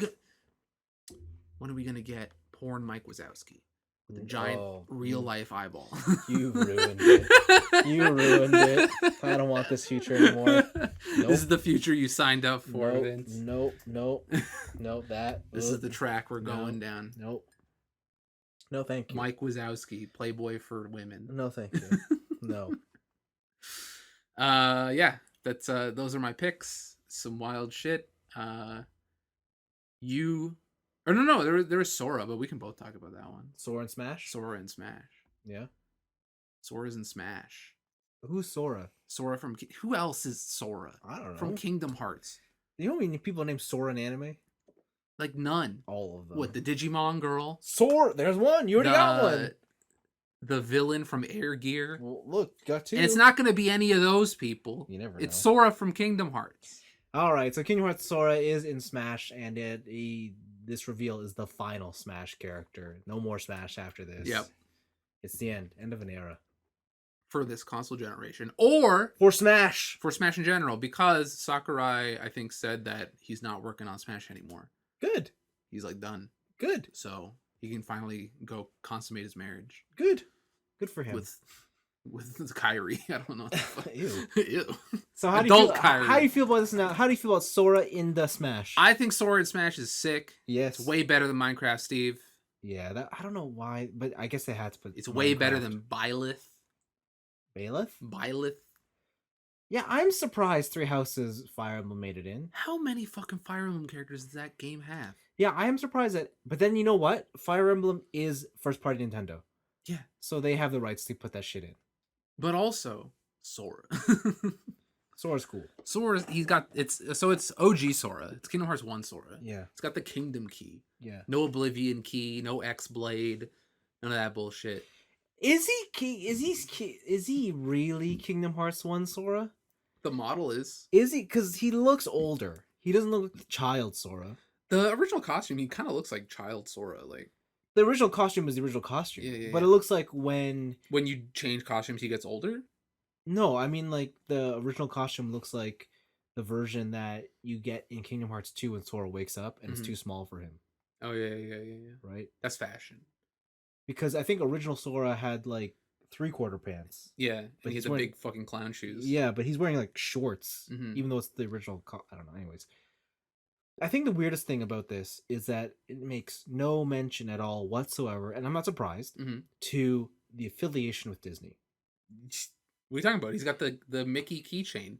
gonna get porn Mike Wazowski with a giant real life eyeball? You've ruined it. You ruined it. I don't want this future anymore. Nope. This is the future you signed up for, nope, Vince. Nope. That. This is the track we're going down. Nope. No, thank you. Mike Wazowski, Playboy for women. No, thank you. No. Yeah, that's those are my picks. Some wild shit. There was Sora, but we can both talk about that one. Sora and Smash? Sora and Smash. Yeah. Sora's in Smash. Who's Sora? Sora from who else is Sora? I don't know. From Kingdom Hearts. You know how many people named Sora in anime? Like none. All of them. What, the Digimon girl? Sora, there's one. You already got one. The villain from Air Gear. Well, look, got two. And it's not going to be any of those people. You never know. It's Sora from Kingdom Hearts. All right, so Kingdom Hearts Sora is in Smash, and this reveal is the final Smash character. No more Smash after this. Yep. It's the end of an era. For this console generation. Or for Smash. For Smash in general, because Sakurai, I think, said that he's not working on Smash anymore. Good. He's like done. Good. So he can finally go consummate his marriage. Good. Good for him. With Kyrie. I don't know. Ew. Ew. So how do you feel about this now? How do you feel about Sora in the Smash? I think Sora in Smash is sick. Yes. It's way better than Minecraft, Steve. Yeah, I don't know why, but I guess they had to put it's way better than Byleth. Byleth? Yeah, I'm surprised Three Houses Fire Emblem made it in. How many fucking Fire Emblem characters does that game have? Yeah, I am surprised that. But then you know what? Fire Emblem is first party Nintendo. Yeah. So they have the rights to put that shit in. But also Sora. Sora's cool. Sora's it's OG Sora. It's Kingdom Hearts 1 Sora. Yeah. It's got the Kingdom Key. Yeah. No Oblivion Key, no X Blade, none of that bullshit. Is he really Kingdom Hearts 1 Sora? The model is. Is he? Because he looks older. He doesn't look like child Sora. The original costume, he kind of looks like child Sora. Like the original costume is the original costume. Yeah. But it looks like when you change costumes, he gets older. No, I mean like the original costume looks like the version that you get in Kingdom Hearts 2 when Sora wakes up and it's too small for him. Oh yeah. Right. That's fashion. Because I think original Sora had like 3/4 pants. Yeah, but he has big fucking clown shoes. Yeah, but he's wearing like shorts, even though it's the original. I don't know. Anyways, I think the weirdest thing about this is that it makes no mention at all whatsoever, and I'm not surprised, to the affiliation with Disney. What are you talking about? He's got the Mickey keychain.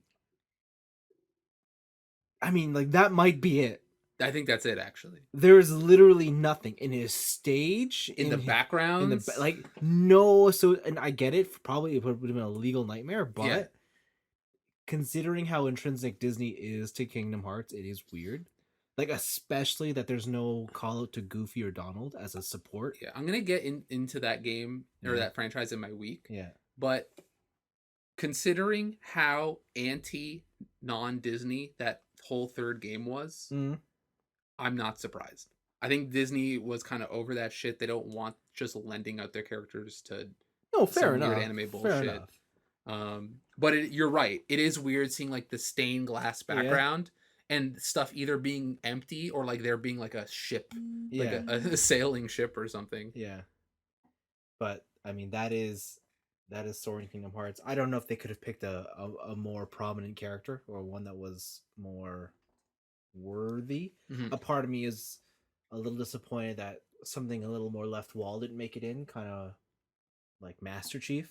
I mean, like that might be it. I think that's it actually. There's literally nothing in his stage, In the backgrounds, like no. So, and I get it. Probably it would have been a legal nightmare, yeah, but considering how intrinsic Disney is to Kingdom Hearts, it is weird. Like especially that there's no call out to Goofy or Donald as a support. yeah. I'm gonna get into that game or Yeah, that franchise in my week, yeah. but considering how anti non Disney that whole third game was, Mm. I'm not surprised. I think Disney was kind of over that shit. They don't want just lending out their characters to No, fair some weird enough. anime Fair bullshit. enough. But you're right. It is weird seeing like the stained glass Yeah, background and stuff either being empty or like there being like a ship, like yeah, a sailing ship or something. yeah. But I mean, that is Soaring Kingdom Hearts. I don't know if they could have picked a more prominent character or one that was more worthy. Mhm. A part of me is a little disappointed that something a little more left wall didn't make it in, kind of like Master Chief.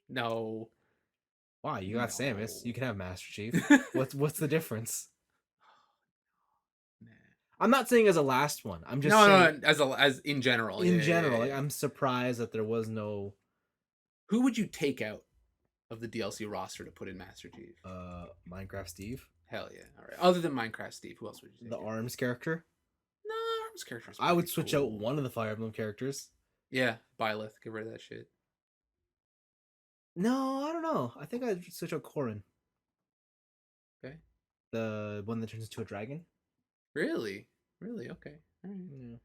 No, Why? You got Samus. You no. can have Master Chief. What's the difference? Nah. I'm not saying as a last one. I'm just No, saying no, as in general. Yeah, in yeah, yeah, general. Like yeah. I'm surprised that there was no Who would you take out of the DLC roster to put in Master Chief? Minecraft Steve, Hell yeah. All right. Other than Minecraft Steve, who else would you the take out? Arms character. No, Arm's character's I would pretty switch out cool. one of the Fire Emblem characters. Yeah, Byleth. Get rid of that shit. No, I don't know. I think I'd switch out Corrin, Okay. the one that turns into a dragon. Really? Really? Okay. All right. Yeah.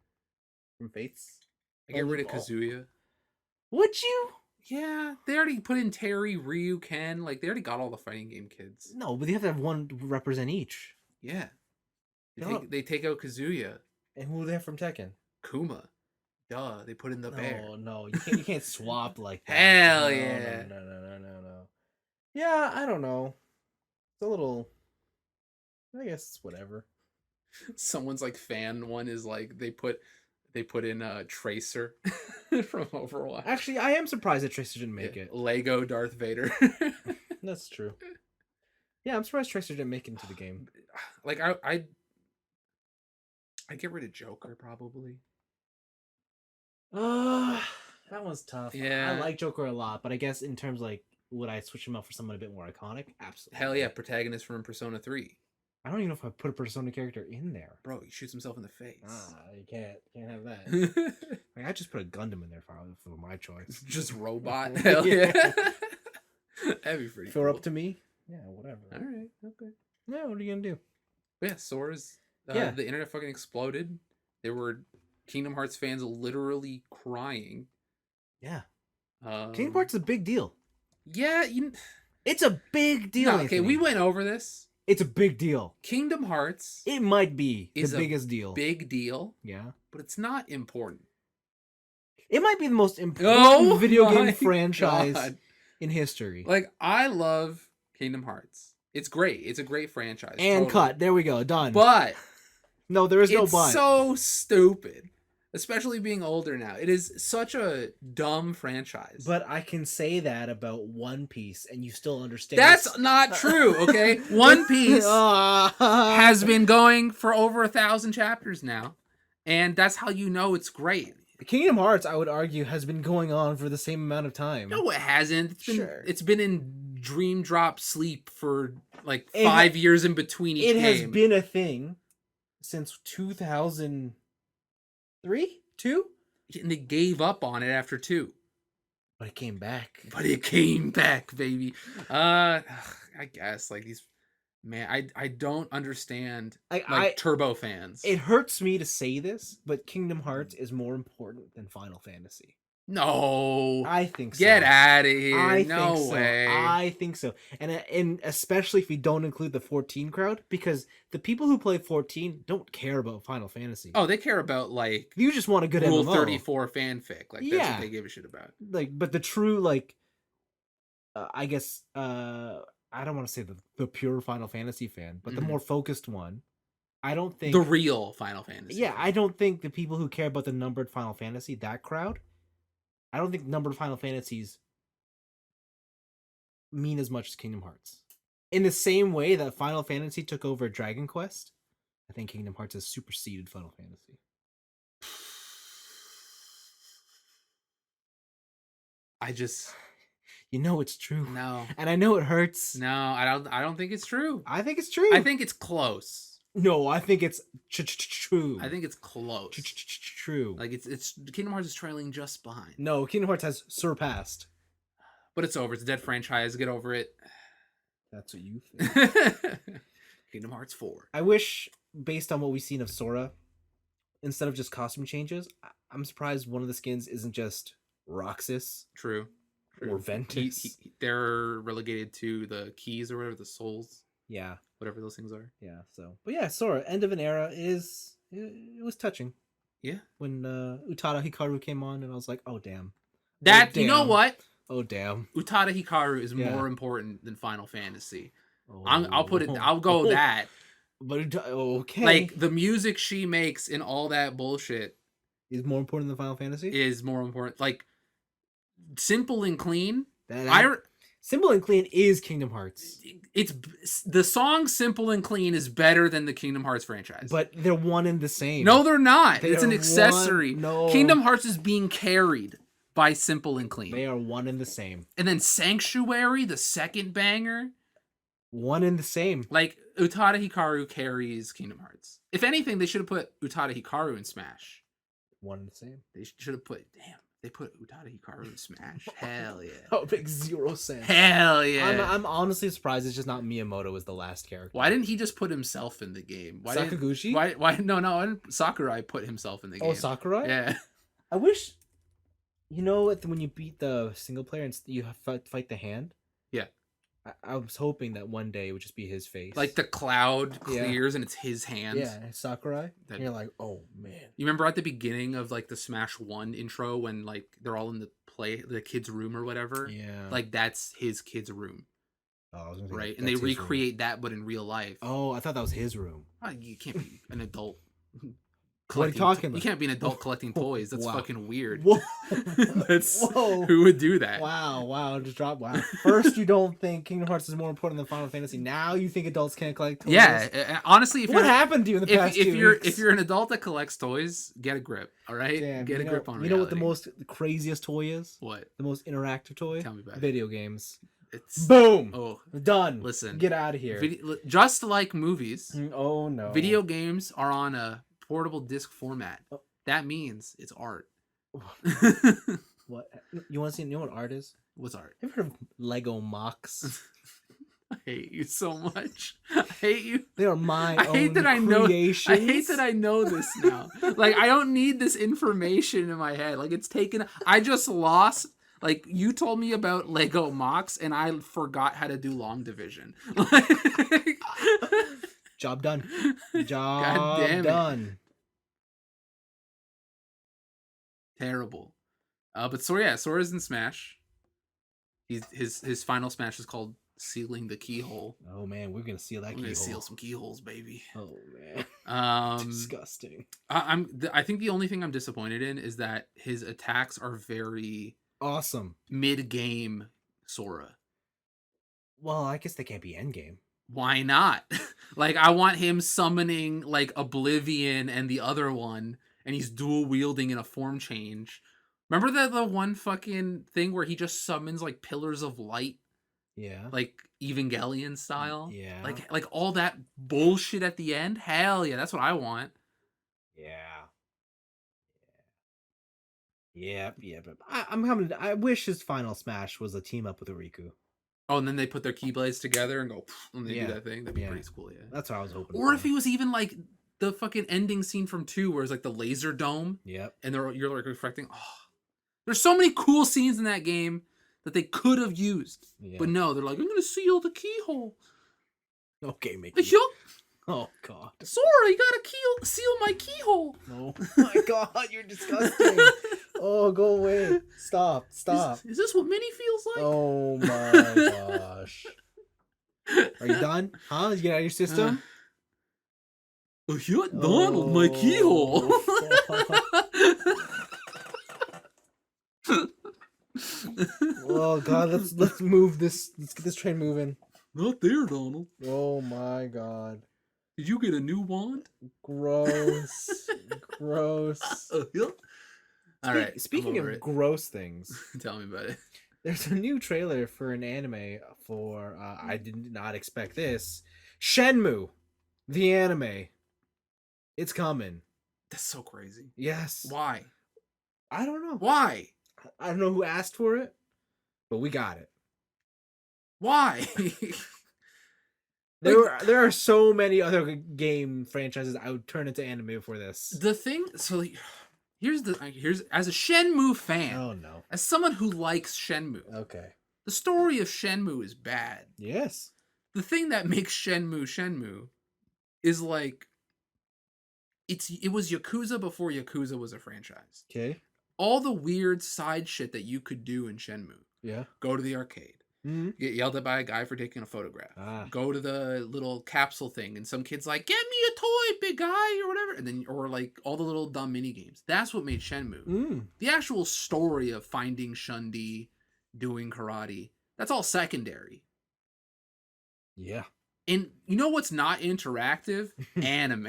From Fates. I get rid of Oh, Kazuya. would you? Yeah, they already put in Terry, Ryu, Ken. Like they already got all the fighting game kids. No, but they have to have one to represent each. Yeah. No. They take out Kazuya, And who are they have from Tekken? Kuma. Duh. They put in the bear. No, you can't swap like that. Hell No, yeah. no. Yeah, I don't know. It's a little. I guess it's whatever. Someone's like fan one is like they put in a Tracer from Overwatch. Actually, I am surprised that Tracer didn't make it. Lego Darth Vader. That's true. Yeah, I'm surprised Tracer didn't make it into the game. Like I get rid of Joker probably. That one's tough. Yeah. I like Joker a lot, but I guess in terms like would I switch him out for someone a bit more iconic? Absolutely. Hell yeah, protagonist from Persona 3. I don't even know if I put a Persona character in there. Bro, he shoots himself in the face. You can't have that. Like, I just put a Gundam in there for my choice. Just robot. Hell yeah. That'd be pretty If it were cool. up to me, yeah, whatever. All right, okay. Yeah, what are you gonna do? But yeah, Sora's. Yeah. The internet fucking exploded. There were Kingdom Hearts fans literally crying. Yeah. Kingdom Hearts is a big deal. Yeah, It's a big deal. no, okay, we went over this. It's a big deal. Kingdom Hearts It might be is the a biggest deal. big deal, Yeah. but it's not important. It might be the most important video my game franchise God. in history. Like, I love Kingdom Hearts. It's great. It's a great franchise. And totally. cut. There we go. Done. But no, there is no it's but. so stupid. Especially being older now. It is such a dumb franchise. But I can say that about One Piece, and you still understand. That's not true, okay? One Piece has been going for over 1,000 chapters now. And that's how you know it's great. Kingdom Hearts, I would argue, has been going on for the same amount of time. No, it hasn't. It's been in dream drop sleep for like 5 years in between each game. It has been a thing since 2003, 2, and they gave up on it after 2. but it came back. But it came back, baby. I guess like these, man. I don't understand like Turbo fans. It hurts me to say this, but Kingdom Hearts is more important than Final Fantasy. No, I think so. Get out of here. No think way. I think so. And especially if we don't include the 14 crowd, because the people who play 14 don't care about Final Fantasy. Oh, they care about like you just want a good Rule MMO. 34 fanfic. Like that's what they give a shit about. Like, but the true like, I guess I don't want to say the pure Final Fantasy fan, but the more focused one. I don't think the real Final Fantasy. Yeah, I don't think the people who care about the numbered Final Fantasy, that crowd. I don't think numbered Final Fantasies mean as much as Kingdom Hearts. In the same way that Final Fantasy took over Dragon Quest, I think Kingdom Hearts has superseded Final Fantasy. I just You know it's true. no. And I know it hurts. No, I don't think it's true. I think it's true. I think it's close. No, I think it's true. I think it's close. True. Like it's Kingdom Hearts is trailing just behind. No, Kingdom Hearts has surpassed. But it's over. It's a dead franchise. Get over it. That's what you think. Kingdom Hearts 4. I wish, based on what we've seen of Sora, instead of just costume changes, I'm surprised one of the skins isn't just Roxas True. or Ventus. They're relegated to the keys or whatever, the souls, Yeah, whatever those things are. yeah. So, but yeah, Sora, end of an era it was touching. Yeah. When Utada Hikaru came on, and I was like, oh damn. That, Oh, damn. you know what? Oh damn. Utada Hikaru is Yeah. more important than Final Fantasy. Oh. I'll go that. But okay, Like the music she makes and all that bullshit is more important than Final Fantasy. is more important. Like simple and clean. That Simple and Clean is Kingdom Hearts, It's the song "Simple and Clean" is better than the Kingdom Hearts franchise. but they're one and the same. No, they're not. They It's an are accessory. no, Kingdom Hearts is being carried by Simple and Clean. they are one and the same. And then Sanctuary, the second banger, One and the same. like Utada Hikaru carries Kingdom Hearts. If anything, they should have put Utada Hikaru in Smash. One and the same. They should have put. Damn, they put Utada Hikaru in Smash. Hell yeah. That would make 0 sense. Hell yeah. I'm honestly surprised it's just not Miyamoto as the last character. Why didn't he just put himself in the game? Sakaguchi? Why? No. Why didn't Sakurai put himself in the game? Oh, Sakurai? Yeah. I wish, when you beat the single player and you fight the hand. Yeah. I was hoping that one day it would just be his face. Like the cloud clears and it's his hand. Yeah, Sakurai. And you're like, oh man. You remember at the beginning of like the Smash 1 intro when like they're all in the kid's room or whatever? Yeah. Like that's his kid's room. Oh, I was gonna say right? And they that's his recreate that but in real life. room. Oh, I thought that was his room. You can't be an adult. What are you talking about? You can't be an adult collecting toys. That's Wow. fucking weird. Whoa. That's Whoa. who would do that? Wow, just drop. Wow. First, you don't think Kingdom Hearts is more important than Final Fantasy. Now you think adults can't collect toys. Yeah, honestly, if What you're happened to you in the past if 2 you're weeks? if you're an adult that collects toys, get a grip. All right, Damn, get a grip on You know what reality. the craziest toy is? What? The most interactive toy? Tell me about it. Video games. It's Boom. oh, Done. listen. Get out of here. Just like movies, Oh no. video games are on a portable disc format. Oh. That means it's art. What? You want to see? You know what art is? What's art? Have you heard of Lego mocks? I hate you so much. I hate you. They are my I hate own that I know. creations. I hate that I know this now. Like I don't need this information in my head. Like it's taken. I just lost. Like you told me about Lego mocks, and I forgot how to do long division. Job done. Job God damn it. done. Terrible. But Sora's in Smash. His final Smash is called Sealing the Keyhole. Oh man, we're gonna seal that I'm gonna keyhole. seal some keyholes, baby. Oh man, Um, disgusting. I think the only thing I'm disappointed in is that his attacks are very Awesome. mid-game Sora. Well, I guess they can't be endgame. Why not? Like I want him summoning like Oblivion and the other one, and he's dual wielding in a form change. Remember the one fucking thing where he just summons like pillars of light, Yeah. like Evangelion style? Yeah. Like all that bullshit at the end? Hell yeah, that's what I want. Yeah. Yeah. But I'm coming. I wish his final smash was a team up with Riku. Oh, and then they put their keyblades together and go, and they Yeah. do that thing. That'd be Yeah. pretty cool, yeah. That's what I was hoping. Or for. if he was even like the fucking ending scene from 2 where it's like the laser dome Yep. and you're like reflecting. Oh, there's so many cool scenes in that game that they could have used. Yeah. But no, they're like, I'm gonna seal the keyhole. Okay, Mickey. Yuck! Oh god. Sora, you gotta seal my keyhole. Oh my god, you're disgusting. Oh, go away. Stop. Is this what Minnie feels like? Oh my gosh. Are you done? Huh? Did you get out of your system? You're Donald, my keyhole. Oh god, let's move this. Let's get this train moving. Not there, Donald. Oh my god. Did you get a new wand? Gross. Gross. All right, I'm Speaking over of it. gross things, Tell me about it. there's a new trailer for an anime for I did not expect this. Shenmue, the anime. It's coming. That's so crazy. Yes. Why? I don't know. Why? I don't know who asked for it, but we got it. Why? There Like were there are so many other game franchises I would turn into anime for this. the thing. So like, here's as a Shenmue fan, Oh no. as someone who likes Shenmue, Okay. the story of Shenmue is bad. Yes. The thing that makes Shenmue is like it was Yakuza before Yakuza was a franchise. Okay. All the weird side shit that you could do in Shenmue. Yeah. Go to the arcade. Mm-hmm. Get yelled at by a guy for taking a photograph. Ah. Go to the little capsule thing, and some kid's like, "Get me a toy, big guy," or whatever, and then or like all the little dumb mini games. That's what made Shenmue. Mm. The actual story of finding Shundi, doing karate, that's all secondary. Yeah. And you know what's not interactive? Anime.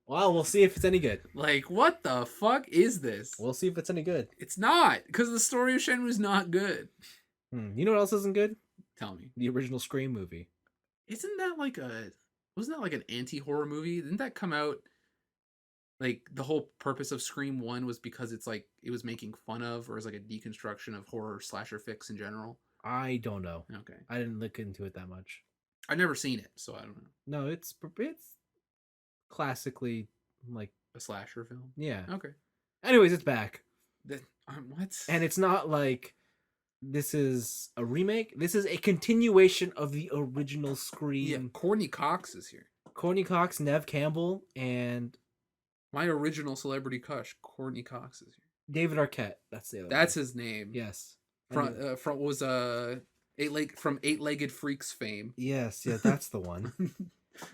Well, we'll see if it's any good. Like, what the fuck is this? We'll see if it's any good. It's not, because the story of Shenmue is not good. You know what else isn't good? Tell me. The original Scream movie. Isn't that like wasn't that like an anti-horror movie? Didn't that come out like the whole purpose of Scream 1 was because it's like it was making fun of or is like a deconstruction of horror slasher fix in general? I don't know. Okay. I didn't look into it that much. I've never seen it, so I don't know. No, it's classically like A slasher film? yeah. Okay. Anyways, it's back. What? And it's not like this is a remake. This is a continuation of the original Scream. Yeah, Courtney Cox is here. Courtney Cox, Nev Campbell, and My original celebrity crush, Courtney Cox is here. David Arquette. That's the other That's one. his name. Yes. From was Eight-Legged Freaks fame. Yes, yeah, that's the one.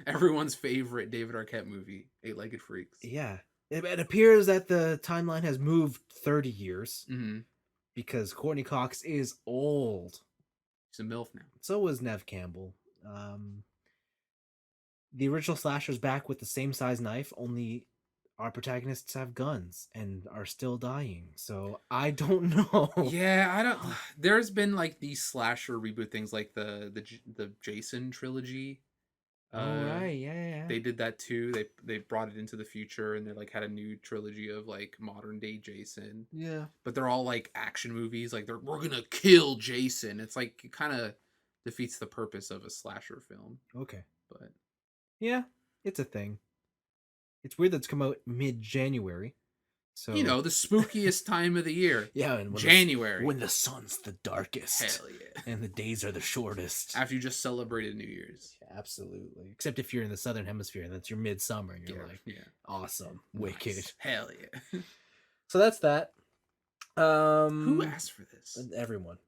Everyone's favorite David Arquette movie, Eight-Legged Freaks. Yeah. It appears that the timeline has moved 30 years Mm-hmm. because Courtney Cox is old. She's a MILF now. So was Nev Campbell. The original slasher's back with the same size knife, only our protagonists have guns and are still dying. So I don't know. Yeah, I don't. There's been like these slasher reboot things, like the Jason trilogy. Oh right, yeah. They did that too. They brought it into the future, and they like had a new trilogy of like modern day Jason. Yeah. But they're all like action movies. Like we're gonna kill Jason. It's like it kind of defeats the purpose of a slasher film. Okay. But yeah, it's a thing. It's weird that it's come out mid-January. So you know, the spookiest time of the year. Yeah, and January. when the sun's the darkest. Hell yeah. And the days are the shortest. After you just celebrated New Year's. Yeah, absolutely. Except if you're in the southern hemisphere and that's your midsummer and you're like, awesome, wicked. Nice. Hell yeah. So that's that. Who asked for this? Everyone.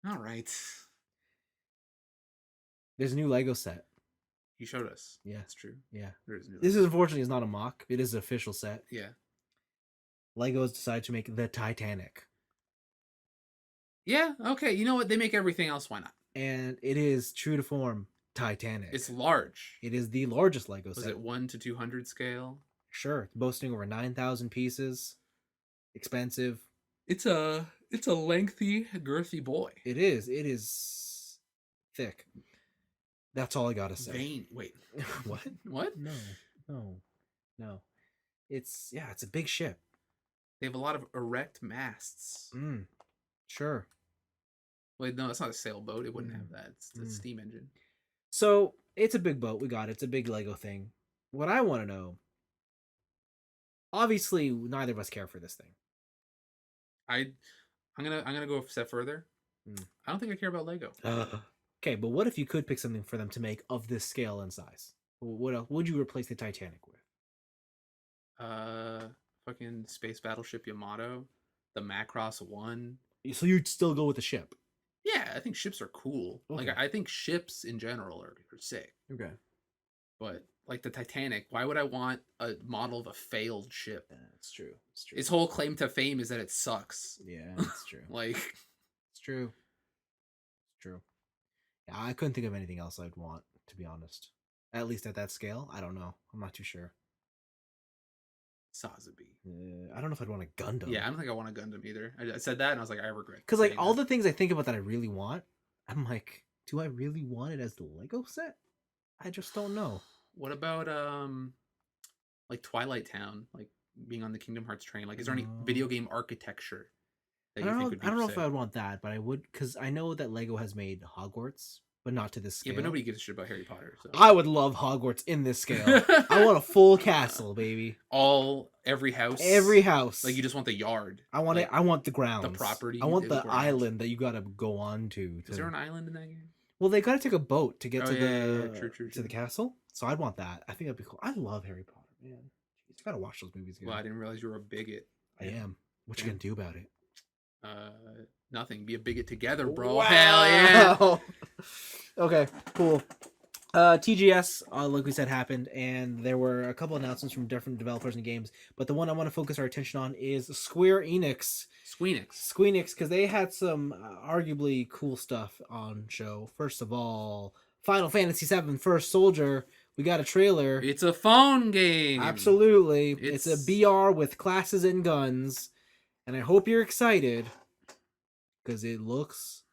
All right. There's a new Lego set. You showed us. Yeah. That's true. Yeah. There's new This is unfortunately is not a mock. It is an official set. Yeah. Lego has decided to make the Titanic. Yeah, okay. You know what? They make everything else. Why not? And it is true to form Titanic. It's large. It is the largest Lego set. Was it 1 to 200 scale? Sure. It's boasting over 9,000 pieces. Expensive. It's a lengthy, girthy boy. It is. It is thick. That's all I gotta say. Vein. Wait. What? What? No. It's a big ship. They have a lot of erect masts. Sure. Wait, no, it's not a sailboat. It wouldn't have that. It's a steam engine. So it's a big boat. We got it. It's a big Lego thing. What I want to know. Obviously, neither of us care for this thing. I'm gonna go a step further. I don't think I care about Lego. Okay, but what if you could pick something for them to make of this scale and size? What else would you replace the Titanic with? Fucking space battleship Yamato, the Macross 1. So you'd still go with the ship? Yeah, I think ships are cool. Okay. Like I think ships in general are sick. Okay. But like the Titanic, why would I want a model of a failed ship? Yeah, it's true. It's true. Its whole claim to fame is that it sucks. Yeah, it's true. Like It's true. It's true. I couldn't think of anything else I'd want, to be honest. At least at that scale, I don't know. I'm not too sure. Sotheby. I don't know if I'd want a Gundam. Yeah, I don't think I want a Gundam either. I said that and I was like, I regret. Because like saying all that. the things I think about that I really want, I'm like, do I really want it as the Lego set? I just don't know. What about like Twilight Town, like being on the Kingdom Hearts train? Like, is there any video game architecture that I you don't think know. would I be don't know if sick? I would want that, but I would because I know that Lego has made Hogwarts, but not to this Yeah, scale. but nobody gives a shit about Harry Potter. So I would love Hogwarts in this scale. I want a full castle, baby. Every house. Every house. Like you just want the yard. I want like, it. I want the grounds. The property. I want the the grounds. island that you gotta go on to. Is there an island in that game? Well, they gotta take a boat to get to True. to the castle. So I'd want that. I think that'd be cool. I love Harry Potter, man. Jeez, I gotta watch those movies again. Well, I didn't realize you were a bigot. I am. What you gonna do about it? Nothing. Be a bigot together, bro. Wow. Hell yeah. Okay, cool. TGS, like we said, happened, and there were a couple announcements from different developers and games. But the one I want to focus our attention on is Square Enix. Squeenix, because they had some arguably cool stuff on show. First of all, Final Fantasy VII First Soldier. We got a trailer. It's a phone game. Absolutely. It's a BR with classes and guns. And I hope you're excited. Because it looks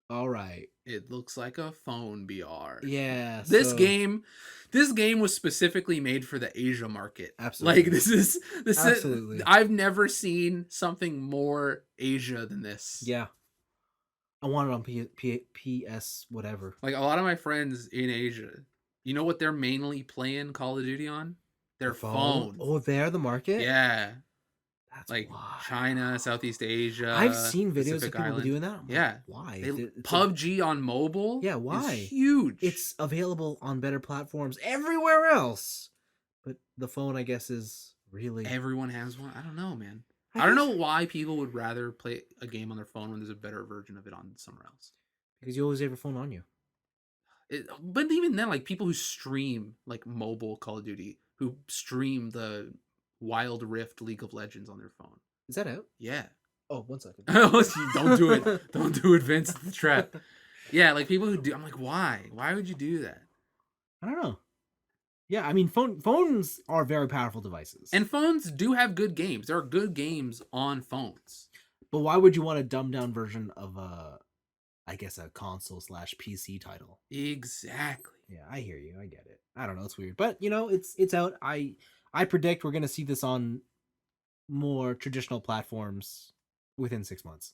all right. It looks like a phone BR. Yeah. This game was specifically made for the Asia market. Absolutely. Like this Absolutely. I've never seen something more Asia than this. Yeah. I want it on PS whatever. Like a lot of my friends in Asia, you know what they're mainly playing Call of Duty on? Their phone. Oh, they're the market? Yeah. That's like wild. China, Southeast Asia. I've seen videos Pacific of people Island. doing that. Yeah. Like, why? PUBG on mobile? Yeah, why? Is huge. It's available on better platforms everywhere else. But the phone, I guess, is really... Everyone has one. I don't know, man. I don't know why people would rather play a game on their phone when there's a better version of it on somewhere else. Because you always have your phone on you. But even then, like people who stream like mobile Call of Duty, who stream the Wild Rift League of Legends on their phone. Is that out? Yeah. Oh, 1 second. Don't do it. Don't do it, Vince. It's a trap. Yeah, like people who do. I'm like, why? Why would you do that? I don't know. Yeah, I mean, phones are very powerful devices. And phones do have good games. There are good games on phones. But why would you want a dumbed down version of I guess a console / PC title? Exactly. Yeah, I hear you. I get it. I don't know. It's weird. But, you know, it's out. I predict we're going to see this on more traditional platforms within 6 months.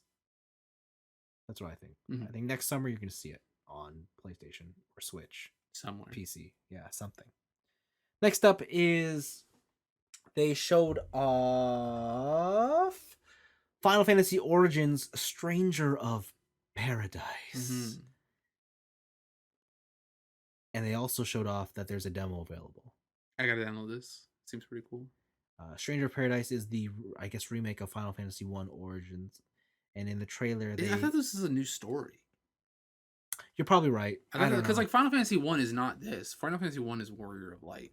That's what I think. Mm-hmm. I think next summer you're going to see it on PlayStation or Switch. Somewhere. PC. Yeah, something. Next up is they showed off Final Fantasy Origins Stranger of Paradise. Mm-hmm. And they also showed off that there's a demo available. I gotta download this. Seems pretty cool. Stranger of Paradise is the, I guess, remake of Final Fantasy 1 Origins. And in the trailer, I thought this is a new story. You're probably right. I don't know. Because like Final Fantasy 1 is not this. Final Fantasy 1 is Warrior of Light.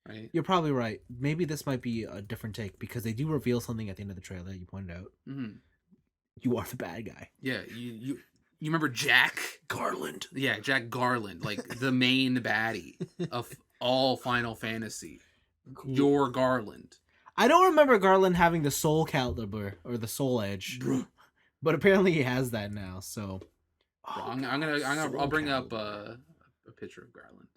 Right? You're probably right. Maybe this might be a different take because they do reveal something at the end of the trailer. You pointed out. Mm-hmm. You are the bad guy. Yeah, you remember Jack Garland? Yeah, Jack Garland, like the main baddie of all Final Fantasy. Cool. Your Garland. I don't remember Garland having the Soul Calibur or the Soul Edge, but apparently he has that now. So, I'll bring up a picture of Garland.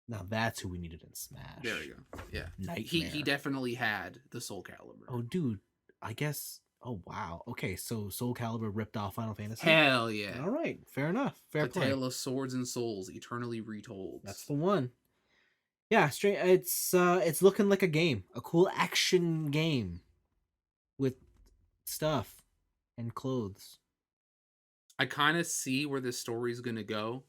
Now that's who we needed in Smash. There we go. Yeah, Nightmare. He definitely had the Soul Calibur. Oh, dude, I guess. Oh, wow. Okay, so Soul Calibur ripped off Final Fantasy. Hell yeah! All right, fair enough. Fair play. Tale of Swords and Souls, eternally retold. That's the one. Yeah, it's looking like a game, a cool action game with stuff and clothes. I kind of see where this story's gonna go,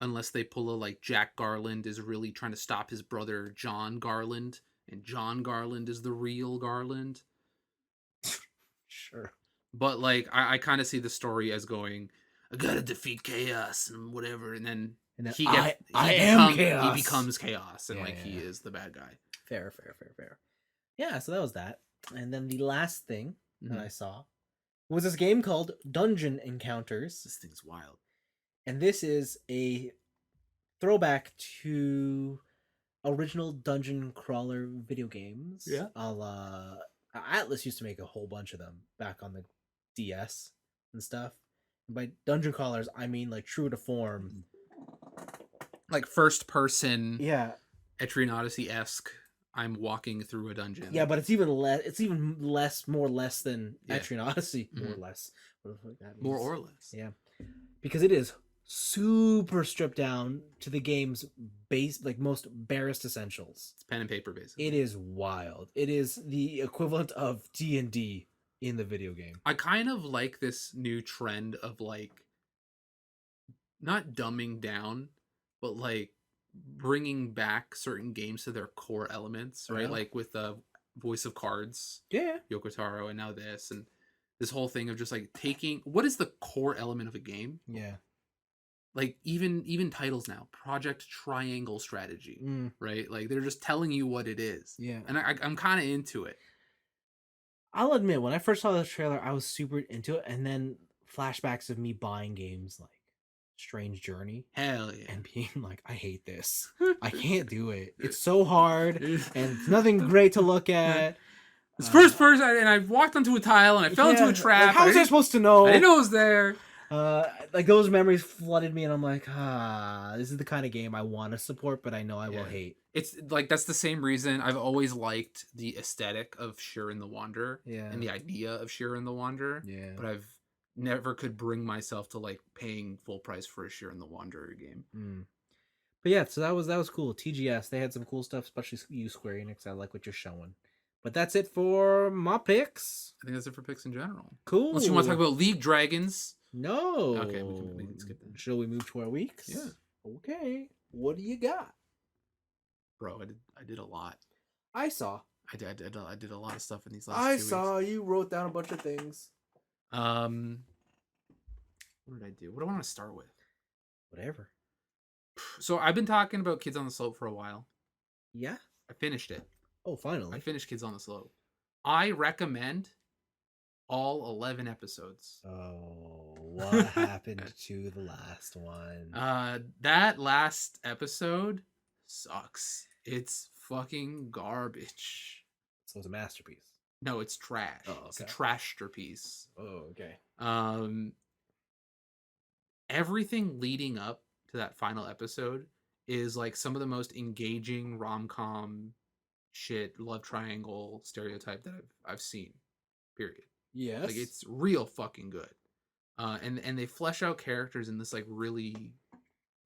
unless they pull a like Jack Garland is really trying to stop his brother John Garland, and John Garland is the real Garland. Sure. But like I kind of see the story as going, I gotta defeat chaos and whatever, and then he becomes chaos, and he is the bad guy. Fair. Yeah, so that was that. And then the last thing that I saw was this game called Dungeon Encounters, This thing's wild. and this is a throwback to original dungeon crawler video games. Yeah. A la Atlas used to make a whole bunch of them back on the DS and stuff. And by dungeon crawlers, I mean like true to form. Like first person Yeah, Etrian Odyssey-esque. I'm walking through a dungeon. yeah, but it's even less. It's even less, more less than Yeah. Etrian Odyssey. More or Mhm. less. What the fuck that means. More or less. Yeah, because it is super stripped down to the game's base, like most barest essentials. It's pen and paper, basically. It is wild. It is the equivalent of D&D in the video game. I kind of like this new trend of like not dumbing down, but like bringing back certain games to their core elements, right? Yeah. Like with the Voice of Cards, Yeah. Yoko Taro, and now this, and this whole thing of just like taking what is the core element of a game. Yeah. Like even titles now, Project Triangle Strategy, Mm, right? Like they're just telling you what it is, yeah. and I'm kind of into it. I'll admit, when I first saw the trailer, I was super into it, and then flashbacks of me buying games like Strange Journey Hell yeah! and being like, I hate this. I can't do it. It's so hard, and it's nothing great to look at. It's first person, and I walked onto a tile, and I fell into Yeah, a trap. like, how was I supposed to know? I didn't know it was there. Like those memories flooded me, and I'm like, this is the kind of game I want to support, but I know I will Yeah. hate. It's like that's the same reason I've always liked the aesthetic of Shiren the Wanderer Yeah. and the idea of Shiren the Wanderer, Yeah. but I've never could bring myself to like paying full price for a Shiren the Wanderer game. But yeah, so that was cool. TGS, they had some cool stuff, especially you, Square Enix. I like what you're showing. But that's it for my picks. I think that's it for picks in general. Cool. Unless you want to talk about League Dragons. No. Okay, we can skip that. Shall we move to our weeks? Yeah. Okay. What do you got? Bro, I did a lot. I saw. I did a lot of stuff in these last 2 weeks. You wrote down a bunch of things. What did I do? What do I want to start with? Whatever. So I've been talking about Kids on the Slope for a while. Yeah. I finished it. Oh, finally. I finished Kids on the Slope. I recommend all 11 episodes. Oh, what happened to the last one? That last episode sucks. It's fucking garbage. So it's a masterpiece. No, it's trash. Oh, It's a okay. trashterpiece. Oh, okay. Everything leading up to that final episode is like some of the most engaging rom-com shit, love triangle stereotype that I've seen. Period. Yes. Like it's real fucking good. And they flesh out characters in this like really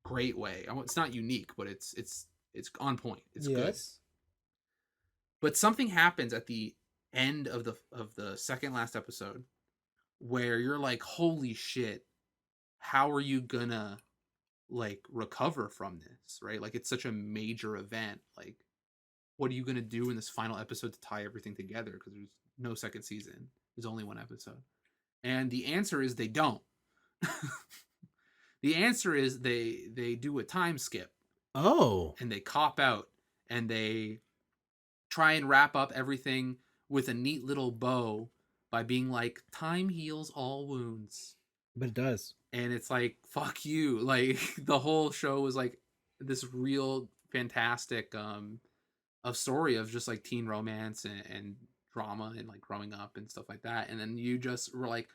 great way. It's not unique, but it's on point. It's good. But something happens at the end of the second last episode where you're like, holy shit, how are you gonna like recover from this, right? Like it's such a major event. Like, what are you gonna do in this final episode to tie everything together? Because there's no second season. There's only one episode. And the answer is they don't. The answer is they do a time skip. Oh. And they cop out and they try and wrap up everything with a neat little bow by being like, time heals all wounds. But it does. And it's like, fuck you. Like the whole show was like this real fantastic a story of just like teen romance and drama and like growing up and stuff like that. And then you just were like,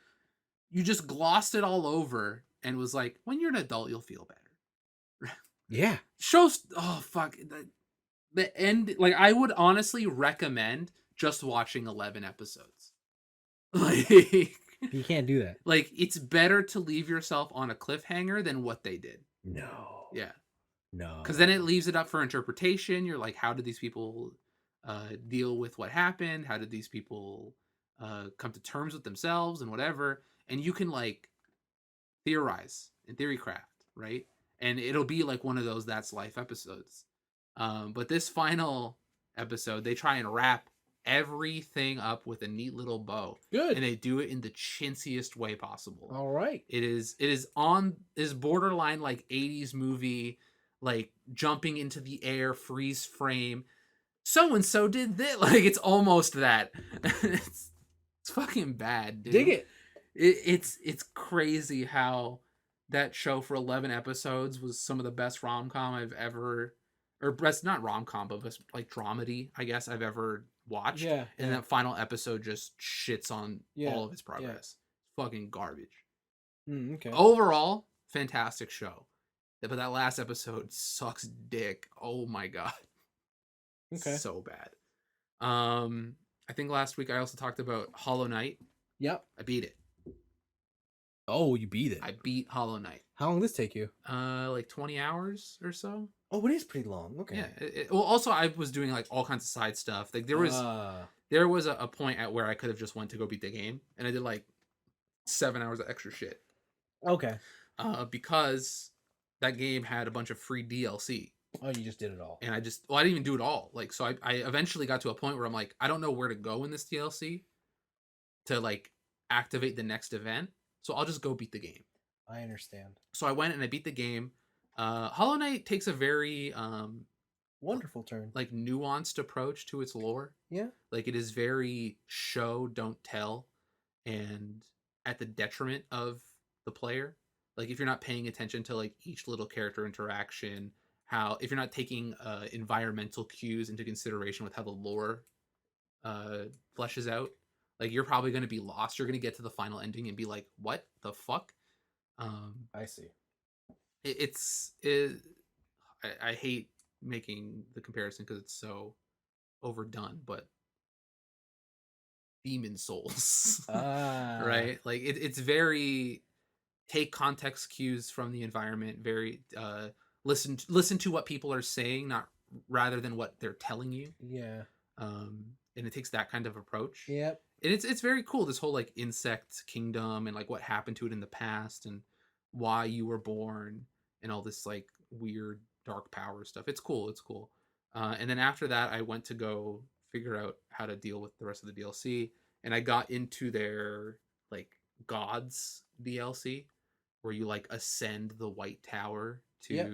you just glossed it all over and was like, when you're an adult, you'll feel better. Yeah. Shows, oh fuck. The end, like I would honestly recommend just watching 11 episodes. Like, You can't do that. like it's better to leave yourself on a cliffhanger than what they did. No. Yeah. No. Because then it leaves it up for interpretation. You're like, how did these people deal with what happened? How did these people come to terms with themselves and whatever? And you can like theorize and theory craft, right? And it'll be like one of those That's Life episodes. But this final episode, they try and wrap everything up with a neat little bow. Good. And they do it in the chintziest way possible. All right. It is borderline like 80s movie, like jumping into the air, freeze frame. So and so did this. Like it's almost that. It's fucking bad, dude. Dig it. It's crazy how that show for 11 episodes was some of the best rom-com I've ever, or best, not rom-com, but best, like dramedy, I guess, I've ever watched. Yeah, And yeah, that final episode just shits on yeah, all of its yeah. progress. Fucking garbage. Okay, Overall, fantastic show. But that last episode sucks dick. Oh my god. okay. So bad. I think last week I also talked about Hollow Knight. Yep. I beat it. Oh, you beat it. I beat Hollow Knight. How long did this take you? Like 20 hours or so. Oh, it is pretty long. Okay. Yeah. Well, also I was doing like all kinds of side stuff. Like there was a point at where I could have just went to go beat the game, and I did like 7 hours of extra shit. Okay. Because that game had a bunch of free DLC. Oh, you just did it all. And I didn't even do it all. Like, so I eventually got to a point where I'm like, I don't know where to go in this DLC to like activate the next event. So I'll just go beat the game. I understand. So I went and I beat the game. Hollow Knight takes a very Wonderful turn. like nuanced approach to its lore. Yeah. Like it is very show, don't tell, and at the detriment of the player. Like if you're not paying attention to like each little character interaction, how if you're not taking environmental cues into consideration with how the lore fleshes out, like you're probably going to be lost. You're going to get to the final ending and be like, "What the fuck?" I see. I hate making the comparison because it's so overdone, but Demon Souls, right? Like it's very take context cues from the environment, very listen to what people are saying, not rather than what they're telling you. Yeah. And it takes that kind of approach. Yep. And it's very cool, this whole like insect kingdom and like what happened to it in the past and why you were born and all this like weird dark power stuff. It's cool. It's cool. And then after that, I went to go figure out how to deal with the rest of the DLC, and I got into their like gods DLC where you like ascend the White Tower to. Yep.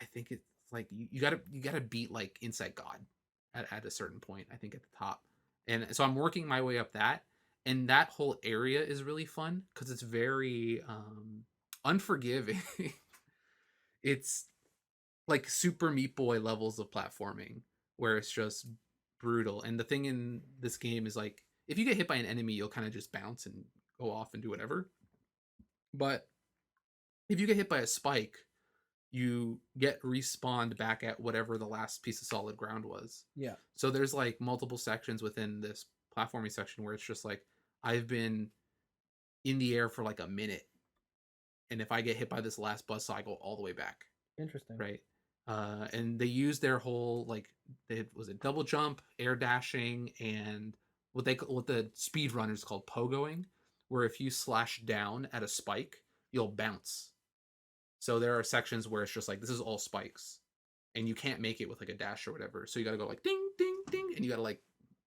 I think it's like you gotta beat like Insect God at a certain point. I think at the top, and so I'm working my way up that, and that whole area is really fun because it's very unforgiving. It's like Super Meat Boy levels of platforming where it's just brutal. And the thing in this game is like if you get hit by an enemy, you'll kind of just bounce and go off and do whatever. But if you get hit by a spike, you get respawned back at whatever the last piece of solid ground was. Yeah. So there's like multiple sections within this platforming section where it's just like I've been in the air for like a minute, and if I get hit by this last buzzsaw, I go all the way back. Interesting. Right. And they use their whole like was it double jump, air dashing, and what the speed runners called pogoing, where if you slash down at a spike, you'll bounce. So there are sections where it's just like this is all spikes, and you can't make it with like a dash or whatever. So you got to go like ding ding ding, and you got to like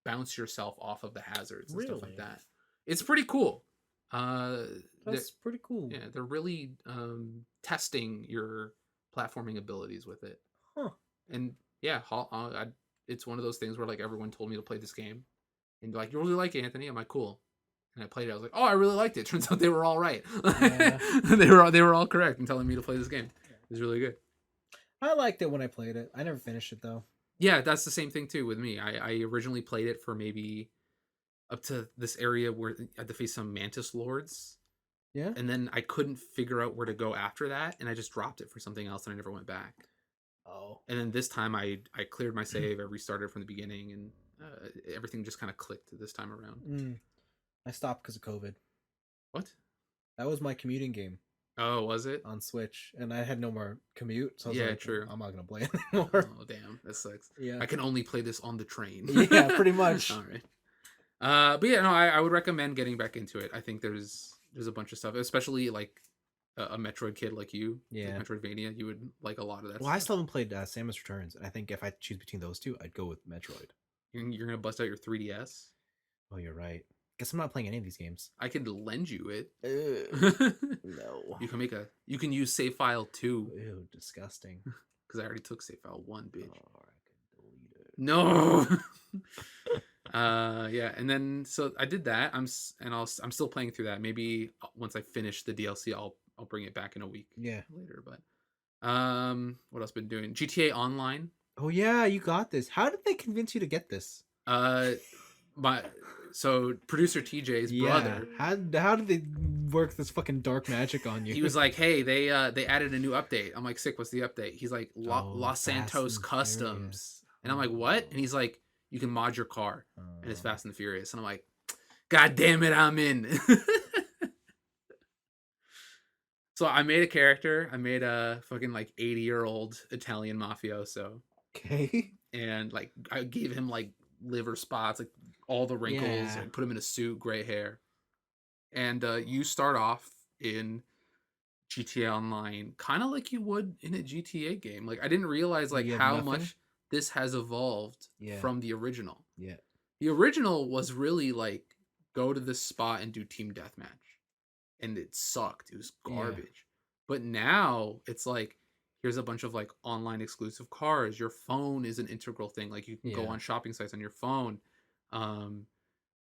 bounce yourself off of the hazards and stuff like that. It's pretty cool. That's pretty cool. Yeah, they're really testing your platforming abilities with it. Huh. And yeah, it's one of those things where like everyone told me to play this game, and they're like, "You really like it, Anthony?" I'm like, "Cool." And I played it. I was like, "Oh, I really liked it." Turns out they were all right. Yeah. they were all correct in telling me to play this game. It was really good. I liked it when I played it. I never finished it though. Yeah, that's the same thing too with me. I originally played it for maybe up to this area where I had to face some mantis lords. Yeah. And then I couldn't figure out where to go after that, and I just dropped it for something else, and I never went back. Oh. And then this time I cleared my save, I restarted from the beginning, and everything just kind of clicked this time around. I stopped because of COVID. What? That was my commuting game. Oh, was it? On Switch, and I had no more commute, so I was Yeah, like, true. I'm not gonna play it anymore. Oh, damn, that sucks. Yeah. I can only play this on the train. Yeah, pretty much. All right. But yeah, no, I would recommend getting back into it. I think there's a bunch of stuff, especially like a Metroid kid like you. Yeah. Like Metroidvania, you would like a lot of that. Well, stuff. I still haven't played Samus Returns, and I think if I choose between those two, I'd go with Metroid. You're gonna bust out your 3DS. Oh, you're right. Guess I'm not playing any of these games. I could lend you it. No. You can use save file 2. Ew, disgusting. Because I already took save file 1, bitch. Oh, I could delete it. No. Yeah, and then so I did that. I'm still playing through that. Maybe once I finish the DLC, I'll bring it back in a week Yeah. later. But what else been doing? GTA Online. Oh yeah, you got this. How did they convince you to get this? Uh, my so producer TJ's Yeah. brother, How did they work this fucking dark magic on you? he was like, "Hey, they added a new update." I'm like, "Sick, what's the update?" He's like, Oh, Los Fast Santos and Furious. Customs," and I'm like, "What?" And Oh. he's like, "You can mod your car, and it's Oh. Fast and Furious," and I'm like, "God damn it, I'm in." So I made a character. I made a fucking like 80-year-old Italian mafioso, Okay. and like I gave him like liver spots, like all the wrinkles, Yeah. like put him in a suit, gray hair. And you start off in GTA Online kind of like you would in a GTA game. Like I didn't realize like You have how nothing? much this has evolved Yeah. from the original. Yeah. The original was really like go to this spot and do team deathmatch, and it sucked. It was Yeah. garbage. But now it's like here's a bunch of like online exclusive cars. Your phone is an integral thing. Like you can go Yeah. on shopping sites on your phone. Um,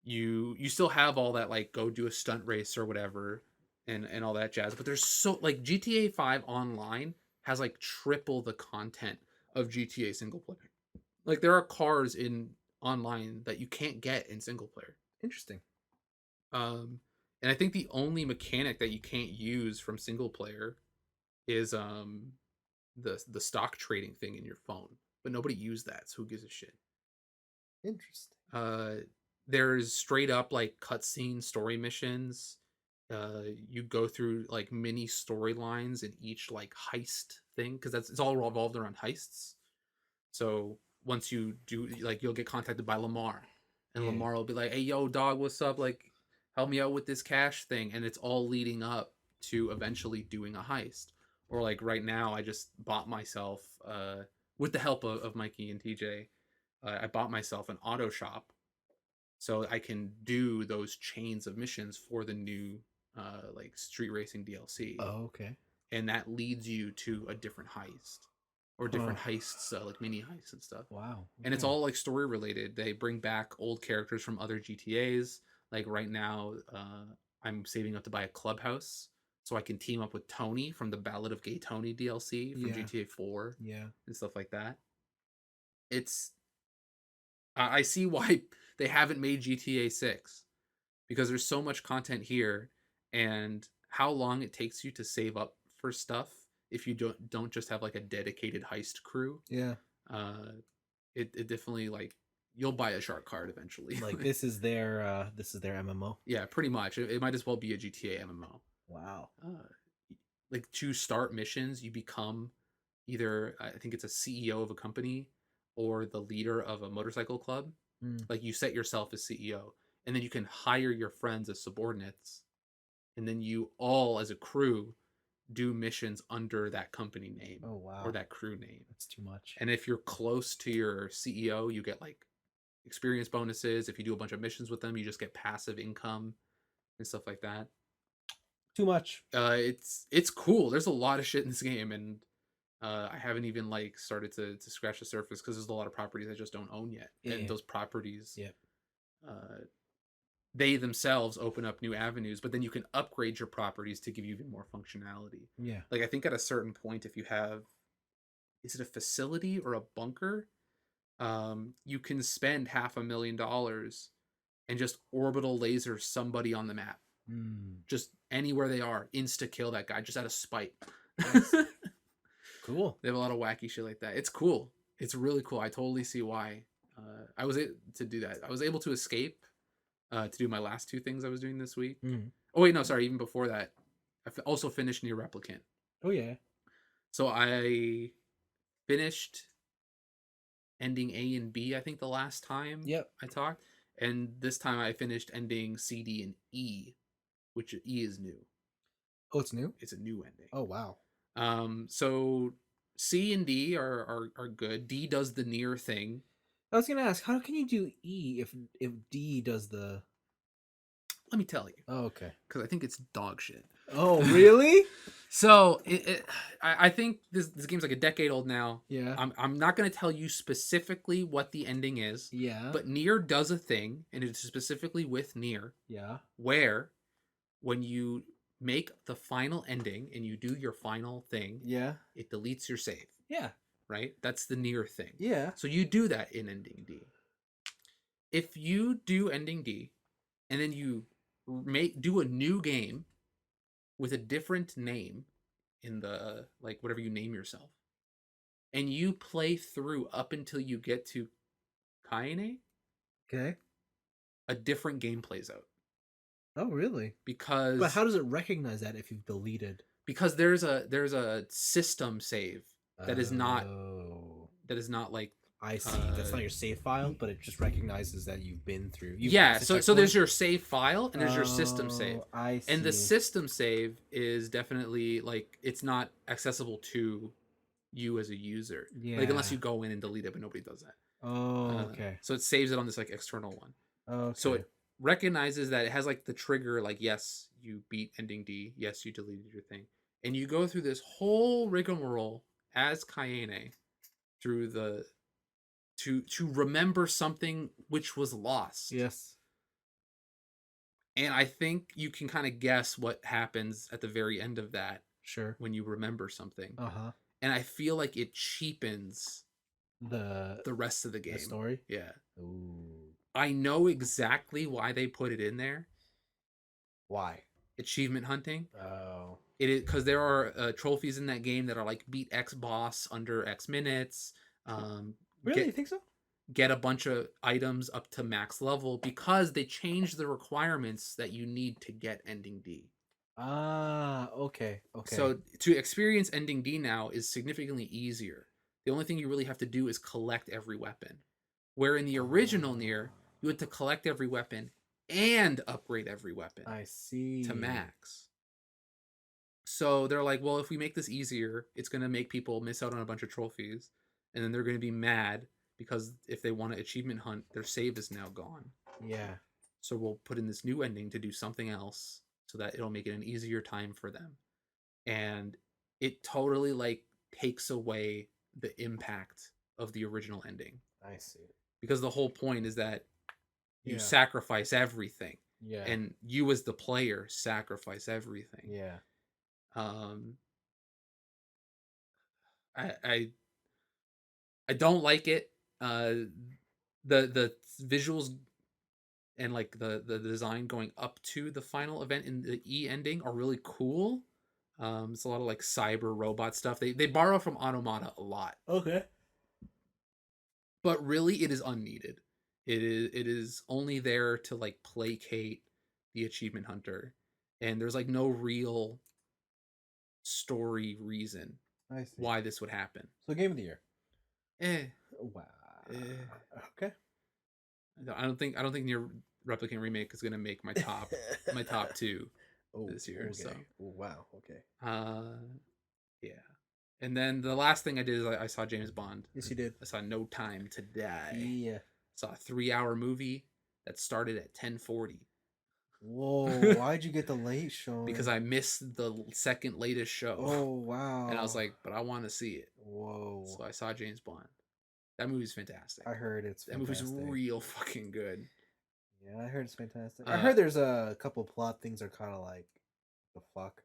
you still have all that like go do a stunt race or whatever and all that jazz. But there's so like GTA 5 online has like triple the content of GTA single player. Like there are cars in online that you can't get in single player. Interesting. Um, and I think the only mechanic that you can't use from single player is the stock trading thing in your phone. But nobody used that, so who gives a shit? Interesting. Uh, there's straight up like cutscene story missions. You go through like mini storylines in each like heist thing because that's it's all revolved around heists. So once you do, like, you'll get contacted by Lamar, and Yeah. Lamar will be like, "Hey, yo, dog, what's up? Like, help me out with this cash thing," and it's all leading up to eventually doing a heist. Or like right now, I just bought myself, with the help of Mikey and TJ, I bought myself an auto shop so I can do those chains of missions for the new like street racing DLC, Oh, okay. and that leads you to a different heist or Huh. different heists, like mini heists and stuff. Wow. And it's Okay. all like story related. They bring back old characters from other GTA's. Like right now, I'm saving up to buy a clubhouse so I can team up with Tony from the Ballad of Gay Tony DLC from Yeah. GTA 4 Yeah. and stuff like that. It's I see why they haven't made GTA 6 because there's so much content here, and how long it takes you to save up for stuff if you don't just have like a dedicated heist crew. Yeah. uh it definitely like you'll buy a shark card eventually. Like this is their MMO. Yeah, pretty much it might as well be a GTA MMO. Wow. uh like to start missions you become either, I think it's a CEO of a company or the leader of a motorcycle club. Mm. Like you set yourself as CEO, and then you can hire your friends as subordinates, and then you all as a crew do missions under that company name Oh or wow. that crew name. That's too much. And if you're close to your CEO, you get like experience bonuses. If you do a bunch of missions with them, you just get passive income and stuff like that. Too much. It's cool. There's a lot of shit in this game, and I haven't even like started to scratch the surface because there's a lot of properties I just don't own yet, and Yeah. those properties, Yeah. uh, they themselves open up new avenues, but then you can upgrade your properties to give you even more functionality. Yeah. Like I think at a certain point, if you have, is it a facility or a bunker, you can spend $500,000 and just orbital laser somebody on the map, Mm. just anywhere they are, insta kill that guy just out of spite. Nice. They Cool. have a lot of wacky shit like that. It's cool. It's really cool. I totally see why. I was able to do that. I was able to escape to do my last two things I was doing this week. Mm. Oh wait, no, sorry. Even before that, also finished Near Replicant. Oh yeah. So I finished ending A and B. I think the last time Yep. I talked, and this time I finished ending C, D, and E, which E is new. Oh, it's new. It's a new ending. Oh wow. So C and D are good. D does the near thing. I was gonna ask, how can you do E if D does the? Let me tell you, Oh, okay. because I think it's dog shit. Oh, really? So I think this game's like a decade old now. Yeah. I'm not gonna tell you specifically what the ending is, Yeah. but Nier does a thing, and it's specifically with Nier, Yeah. where when you make the final ending and you do your final thing, Yeah. it deletes your save. Yeah. Right? That's the Nier thing. Yeah. So you do that in ending D. If you do ending D, and then you do a new game with a different name in the like whatever you name yourself, and you play through up until you get to Kaine, Okay. a different game plays out Oh, really? But because how does it recognize that if you've deleted? there's a system save that is not Oh, like I see. That's uh not your save file, but it just recognizes that you've been through. You've yeah, passed the so checkpoint. there's your save file and there's your system save. Oh, I And the see. system save is definitely like it's not accessible to you as a user. Like unless Yeah. you go in and delete it, but nobody does that. Oh, okay. So it saves it on this like external one. So Okay. it recognizes that it has like the trigger, like yes, you beat ending D, yes, you deleted your thing, and you go through this whole rigmarole as Cayenne through the to remember something which was lost. Yes. And I think you can kind of guess what happens at the very end of that Sure. when you remember something. Uh-huh. And I feel like it cheapens The the rest of the the game. story. Yeah. Ooh. I know exactly why they put it in there. Why? Achievement hunting. Oh. It is because there are trophies in that game that are like beat X boss under X minutes. Really? You think so? Get a bunch of items up to max level because they changed the requirements that you need to get ending D. Ah, okay. Okay. So to experience ending D now is significantly easier. The only thing you really have to do is collect every weapon. Where in the original Nier, you had to collect every weapon and upgrade every weapon I see. to max. So they're like, well, if we make this easier, it's going to make people miss out on a bunch of trophies. And then they're going to be mad because if they want to achievement hunt, their save is now gone. Yeah. So we'll put in this new ending to do something else so that it'll make it an easier time for them. And it totally like takes away the impact of the original ending. I see. Because the whole point is that you Yeah. sacrifice everything. Yeah. And you as the player sacrifice everything. Yeah. I don't like it. The visuals and like the design going up to the final event in the E ending are really cool. It's a lot of like cyber robot stuff. They borrow from Automata a lot, Okay. but really it is unneeded. It is only there to like placate the achievement hunter, and there's like no real story reason I see. why this would happen. So game of the year. Eh, Wow. eh. Okay. I don't think Nier Replicant Remake is gonna make my top two Oh, this year. okay. So Oh, wow. Okay. yeah. And then the last thing I did is I saw James Bond. Yes, you did. I saw No Time to Die. Yeah. Saw a 3-hour movie that started at 10:40. Whoa. Why'd you get the late showing? Because I missed the second latest show. Oh, wow. And I was like, but I want to see it. Whoa. So I saw James Bond. That movie's fantastic. I heard it's that fantastic. movie's real fucking good. Yeah, I heard it's fantastic. I heard there's a couple plot things are kind of like, the fuck?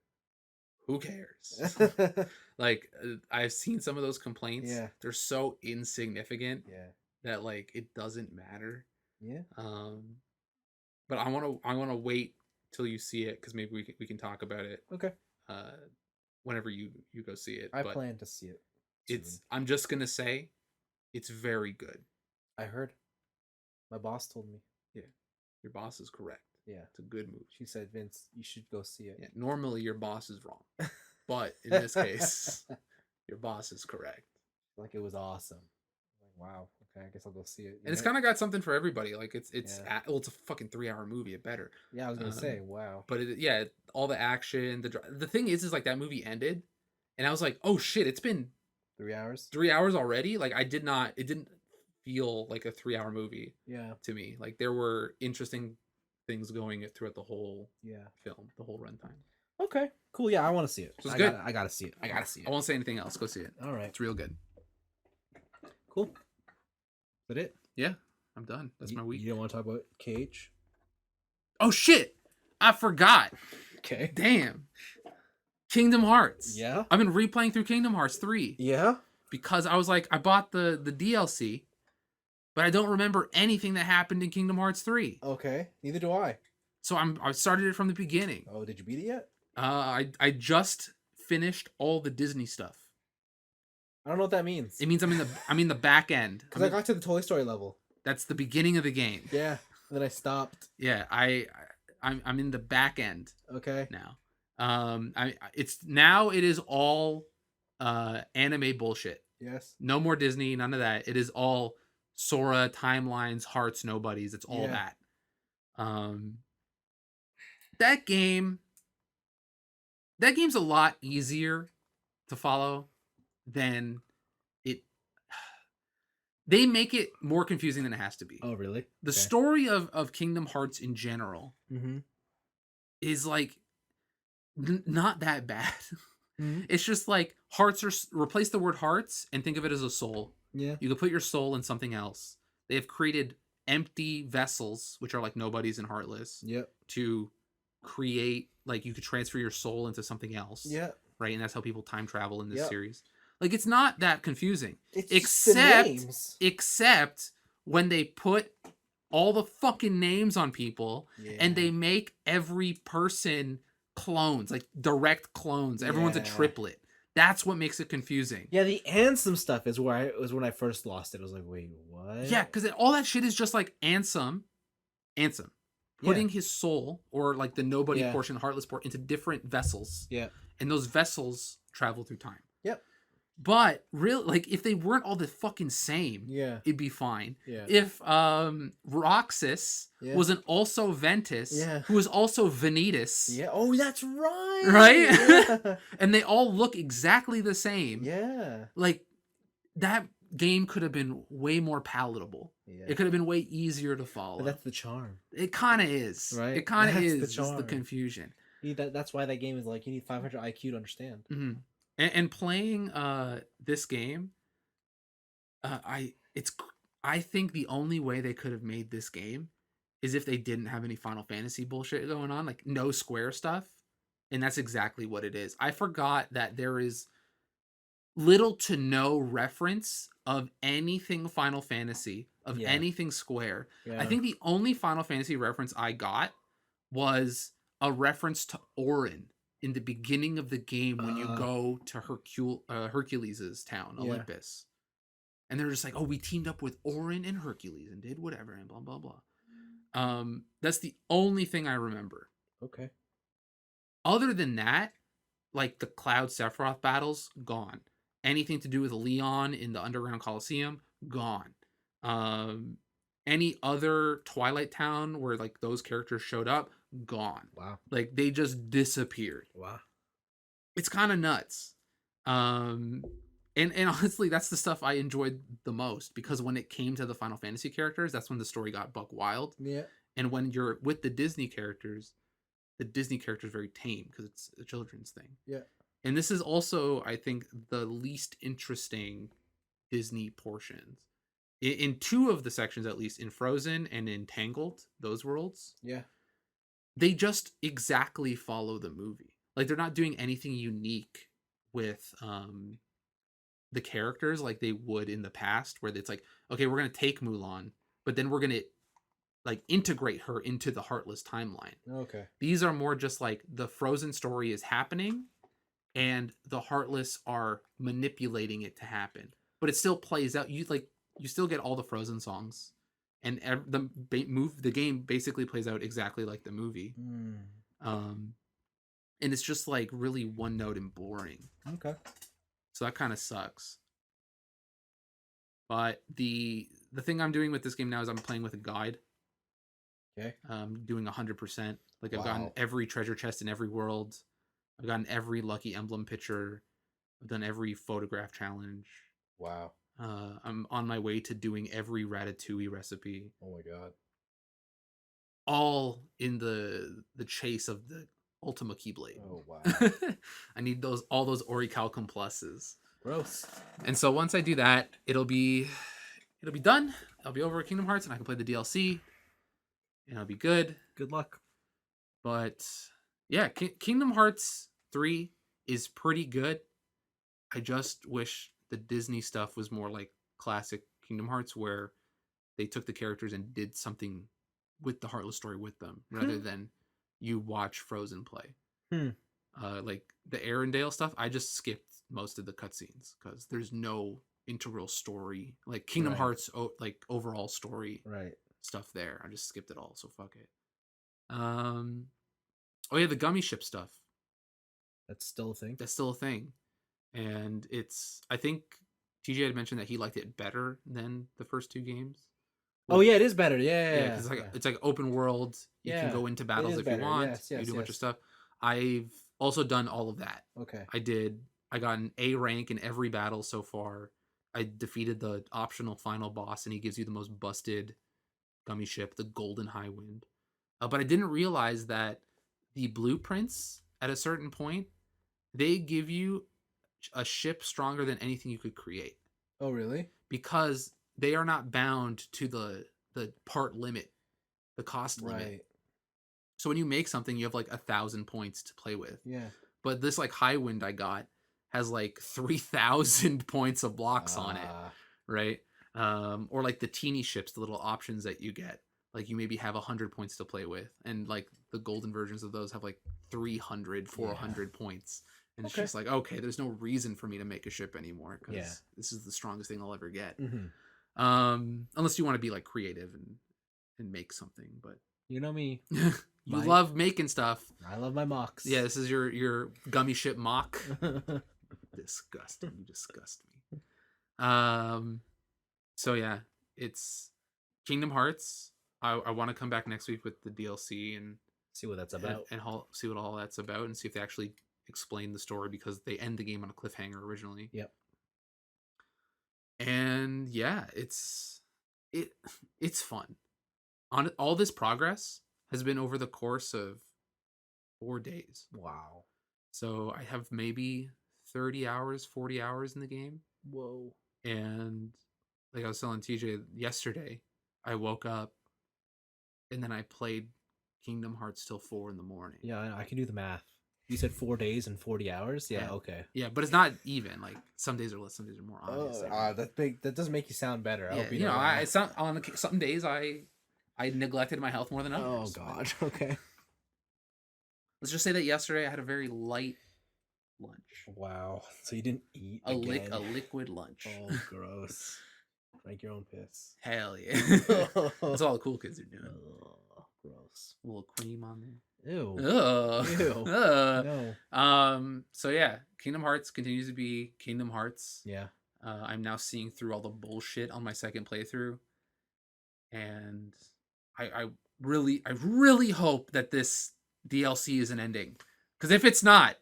Who cares? Like, I've seen some of those complaints. Yeah. They're so insignificant Yeah. that like it doesn't matter. Yeah. But I want to wait till you see it because maybe we can talk about it. Okay. Whenever you go see it. I But plan to see it. I'm just gonna say, it's very good. I heard. My boss told me. Yeah, your boss is correct. Yeah, it's a good movie. She said, Vince, you should go see it. Yeah, normally your boss is wrong, but in this case, your boss is correct. Like it was awesome. Like, wow. Okay, I guess I'll go see it. And it's kind of got something for everybody. Like it's Yeah. it's a fucking 3-hour movie. It better. Yeah, I was gonna say, wow. But all the action. The thing is like that movie ended, and I was like, oh shit, it's been 3 hours. 3 hours already. Like it didn't feel like a 3-hour movie. Yeah. To me, like there were interesting things going throughout the whole Yeah. film, the whole runtime. Okay. Cool. Yeah, I want to see it. So it's good. I gotta see it. I gotta see I it. won't say anything else. Go see it. All right. It's real good. Cool. Is that it? Yeah, I'm done. That's my week. You don't want to talk about Cage? Oh shit! I forgot. Okay. Damn. Kingdom Hearts. Yeah. I've been replaying through Kingdom Hearts 3 Yeah. because I was like, I bought the DLC, but I don't remember anything that happened in Kingdom Hearts 3. Okay. Neither do I. So I started it from the beginning. Oh, did you beat it yet? I just finished all the Disney stuff. I don't know what that means. It means I'm in the back end. Because I got to the Toy Story level. That's the beginning of the game. Yeah. And then I stopped. Yeah, I'm in the back end Okay. now. It is all anime bullshit. Yes. No more Disney, none of that. It is all Sora, timelines, hearts, nobodies. It's all that. That game's a lot easier to follow than it. They make it more confusing than it has to be. Oh, really? The story of Kingdom Hearts in general is like not that bad. It's just like hearts are replace the word hearts and think of it as a soul. Yeah. You could put your soul in something else. They have created empty vessels, which are like nobodies and heartless. Yep. To create, like, you could transfer your soul into something else. Yeah. Right, and that's how people time travel in this series. Like, it's not that confusing. It's except when they put all the fucking names on people and they make every person clones, like direct clones. Everyone's a triplet. That's what makes it confusing. Yeah, the Ansem stuff is when I first lost it. I was like, wait, what? Yeah, because all that shit is just like Ansem putting his soul, or like the nobody portion, heartless portion, into different vessels. Yeah. And those vessels travel through time. Yep. But really, like, if they weren't all the fucking same, it'd be fine. Yeah. If Roxas wasn't also Ventus, who was also Vanitas. Yeah. Oh, that's right. Right? Yeah. And they all look exactly the same. Yeah. Like, that game could have been way more palatable. Yeah. It could have been way easier to follow. But that's the charm. It kind of is. Right? It kind of is. Just the confusion. That's why that game is like, you need 500 IQ to understand. Mm-hmm. And playing this game, I think the only way they could have made this game is if they didn't have any Final Fantasy bullshit going on, like no Square stuff. And that's exactly what it is. I forgot that there is little to no reference of anything Final Fantasy, of anything Square. Yeah. I think the only Final Fantasy reference I got was a reference to Auron in the beginning of the game when you go to Hercules' town, Olympus. And they're just like, oh, we teamed up with Auron and Hercules and did whatever and blah, blah, blah. That's the only thing I remember. Okay. Other than that, like the Cloud Sephiroth battles, gone. Anything to do with Leon in the Underground Coliseum, gone. Any other Twilight Town where like those characters showed up, gone. Wow. Like they just disappeared. Wow. It's kind of nuts. And honestly, that's the stuff I enjoyed the most, because when it came to the Final Fantasy characters, that's when the story got buck wild. Yeah. And when you're with the Disney characters are very tame because it's a children's thing. Yeah. And this is also, I think, the least interesting Disney portions. In two of the sections, at least, in Frozen and in Tangled, those worlds. Yeah. They just exactly follow the movie. Like, they're not doing anything unique with the characters like they would in the past, where it's like, okay, we're going to take Mulan, but then we're going to like integrate her into the Heartless timeline. Okay. These are more just like the Frozen story is happening and the Heartless are manipulating it to happen. But it still plays out. You still get all the Frozen songs. And the game basically plays out exactly like the movie. And it's just like really one note and boring. Okay. So that kind of sucks. But the thing I'm doing with this game now is I'm playing with a guide. Okay. Doing 100%. Like, I've gotten every treasure chest in every world. I've gotten every lucky emblem picture. I've done every photograph challenge. Wow. I'm on my way to doing every Ratatouille recipe. Oh my god. all in the chase of the Ultima Keyblade. Oh wow. I need all those Orichalcum pluses. Gross. And so once I do that, it'll be done. I'll be over at Kingdom Hearts and I can play the DLC and I'll be good. Good luck. But yeah, Kingdom Hearts 3 is pretty good. I just wish the Disney stuff was more like classic Kingdom Hearts, where they took the characters and did something with the Heartless story with them, rather than you watch Frozen play. Like the Arendelle stuff, I just skipped most of the cutscenes because there's no integral story, like Kingdom Hearts, like overall story stuff there. I just skipped it all, so fuck it. Oh yeah, the gummy ship stuff. That's still a thing. That's still a thing, and I think TJ had mentioned that he liked it better than the first two games. Oh yeah, it is better. Yeah, because it's like open world. You can go into battles if you want. Yes, you do a bunch of stuff. I've also done all of that. Okay. I got an A rank in every battle so far. I defeated the optional final boss, and he gives you the most busted gummy ship, the Golden Highwind. But I didn't realize that the blueprints at a certain point, they give you a ship stronger than anything you could create. Oh really? Because they are not bound to the part limit, the cost limit. Right. So when you make something, you have like 1,000 points to play with. Yeah. But this like Highwind I got has like 3,000 points of blocks on it, right? Or like the teeny ships, the little options that you get. Like you maybe have 100 points to play with, and like the golden versions of those have like 300, 400 points. And it's just like, okay, there's no reason for me to make a ship anymore because this is the strongest thing I'll ever get. Unless you want to be like creative and make something, but you know me. You love making stuff. I love my mocks. Yeah, this is your gummy ship mock. Disgusting. You disgust me. So yeah, it's Kingdom Hearts. I want to come back next week with the DLC and see what that's about, and see what all that's about, and see if they actually explain the story, because they end the game on a cliffhanger originally. Yep. And yeah, it's fun. All this progress has been over the course of 4 days. Wow. So I have maybe 30 hours, 40 hours in the game. Whoa. And like I was telling TJ yesterday, I woke up and then I played Kingdom Hearts till 4 in the morning. Yeah, I can do the math. You said 4 days and 40 hours? Yeah, okay. Yeah, but it's not even. Like some days are less, some days are more. Obviously. That's big. That doesn't make you sound better. I hope you know, on some days I neglected my health more than others. Oh God. Okay. Let's just say that yesterday I had a very light lunch. Wow. So you didn't eat a liquid lunch. Oh, gross. Drink your own piss. Hell yeah. That's all the cool kids are doing. Oh, gross. A little cream on there. Ew. Ew. No. So yeah, Kingdom Hearts continues to be Kingdom Hearts. Yeah. I'm now seeing through all the bullshit on my second playthrough, and I really hope that this DLC is an ending, because if it's not,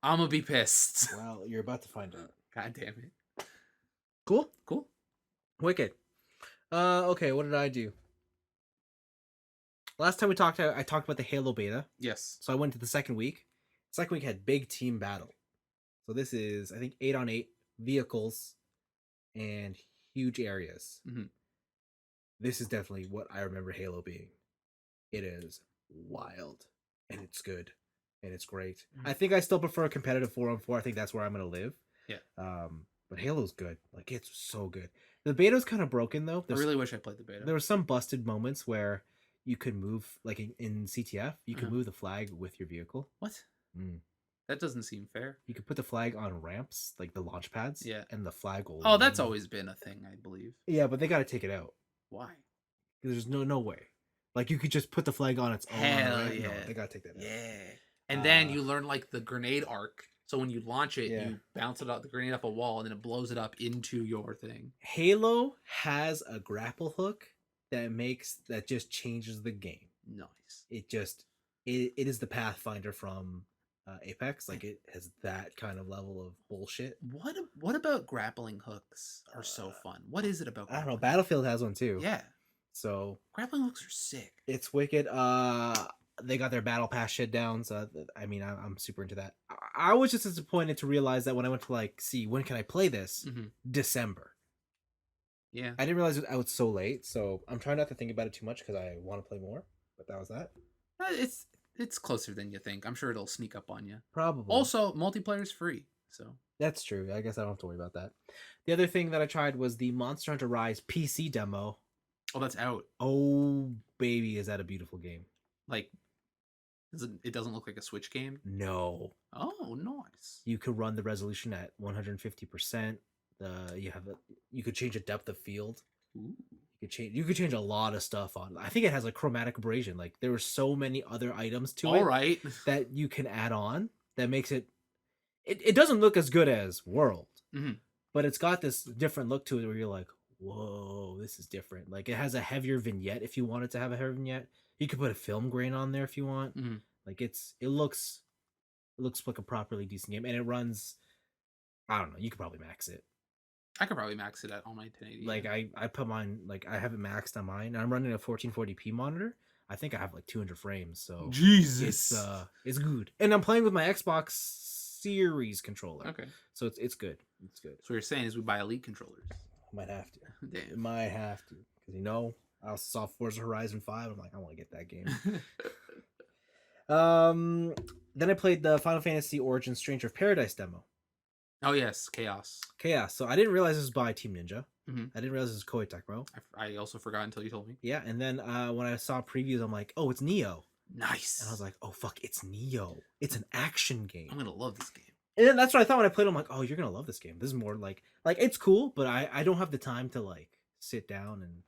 I'm gonna be pissed. Well, you're about to find out. God damn it. Cool. Wicked. Okay, what did I do? Last time we talked, I talked about the Halo beta. Yes. So I went to the second week. Second week had big team battle. So this is, I think, 8-on-8 vehicles and huge areas. Mm-hmm. This is definitely what I remember Halo being. It is wild, and it's good, and it's great. Mm-hmm. I think I still prefer a competitive 4-on-4. I think that's where I'm gonna live. Yeah. But Halo's good. Like, it's so good. The beta's kind of broken though. I really wish I played the beta. There were some busted moments where you could move, like in CTF, you could move the flag with your vehicle. What? That doesn't seem fair. You could put the flag on ramps, like the launch pads. Yeah. And the flag will. Oh, that's always been a thing, I believe. Yeah, but they got to take it out. Why? Because there's no way. Like, you could just put the flag on its own. Hell yeah. No, they got to take that out. Yeah. And then you learn, like, the grenade arc. So when you launch it, you bounce it out, the grenade up a wall, and then it blows it up into your thing. Halo has a grapple hook that just changes the game. Nice. It is the Pathfinder from Apex. Like, it has that kind of level of bullshit. What about grappling hooks are so fun? What is it about? I don't know. Battlefield has one too. Yeah. So Grappling hooks are sick. it's wicked. They got their battle pass shit down, so I mean, I'm super into that. I was just disappointed to realize that when I went to like see when can I play this, December. Yeah. I didn't realize I was so late, so I'm trying not to think about it too much because I want to play more. But that was that. It's closer than you think. I'm sure it'll sneak up on you. Probably. Also, multiplayer's free, so That's true. I guess I don't have to worry about that. The other thing that I tried was the Monster Hunter Rise PC demo. Oh, that's out. Oh, baby, is that a beautiful game? Like, it doesn't look like a Switch game? No. Oh, nice. You could run the resolution at 150%. You could change the depth of field. Ooh. You could change a lot of stuff on. I think it has a chromatic abrasion. Like there were so many other items to it All right. that you can add on that makes it doesn't look as good as World, but it's got this different look to it where you're like, whoa, this is different. Like it has a heavier vignette if you wanted to have a heavier vignette. You could put a film grain on there if you want. Like it looks like a properly decent game, and it runs. I don't know. You could probably max it. I could probably max it on my 1080. Like I put mine, like I have it maxed on mine. I'm running a 1440p monitor. I think I have like 200 frames. So Jesus, it's good. And I'm playing with my Xbox Series controller. Okay, so it's good. It's good. So what you're saying is we buy Elite controllers. Might have to. Damn. Might have to because I also saw Forza Horizon 5. I'm like, I want to get that game. Then I played the Final Fantasy Origin Stranger of Paradise demo. Oh yes, Chaos. So I didn't realize this was by Team Ninja. I didn't realize this was Koei Tecmo. I also forgot until you told me. Yeah, and then when I saw previews, I'm like, oh, it's Neo. Nice. And I was like, oh fuck, it's Neo. It's an action game. I'm gonna love this game. And then that's what I thought when I played it. I'm like, oh, you're gonna love this game. This is more like it's cool, but I don't have the time to like sit down and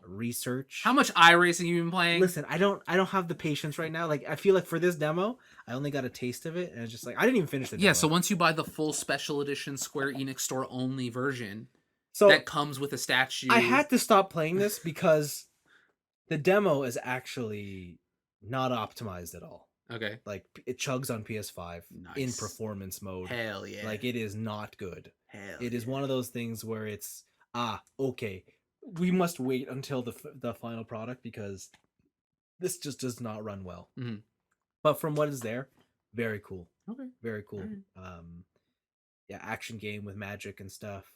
research. How much iRacing you been playing? Listen, I don't have the patience right now. Like I feel like for this demo, I only got a taste of it, and it's just like I didn't even finish the demo. Yeah, so once you buy the full special edition Square Enix store only version, so that comes with a statue. I had to stop playing this because the demo is actually not optimized at all. Okay. Like it chugs on PS5 in performance mode. Hell yeah. Like it is not good. Hell It is one of those things where it's okay. We must wait until the final product because this just does not run well. But from what is there, very cool. Okay. Very cool. Right. Yeah, action game with magic and stuff.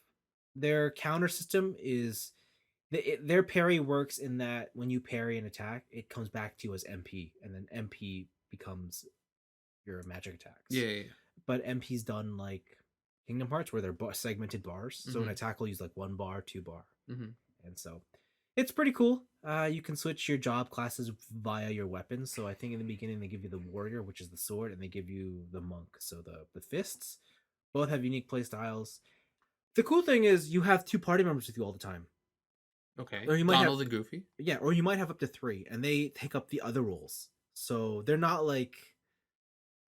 Their counter system is their parry works in that when you parry an attack, it comes back to you as MP, and then MP becomes your magic attacks. Yeah. But MP's done like Kingdom Hearts where they're segmented bars. So an attack will use like 1 bar, 2 bar. And so it's pretty cool. You can switch your job classes via your weapons. So I think in the beginning they give you the warrior, which is the sword, and they give you the monk, so the fists. Both have unique play styles. The cool thing is you have 2 party members with you all the time. Okay. Or you might Donald and Goofy. Yeah, or you might have up to 3, and they take up the other roles. So they're not like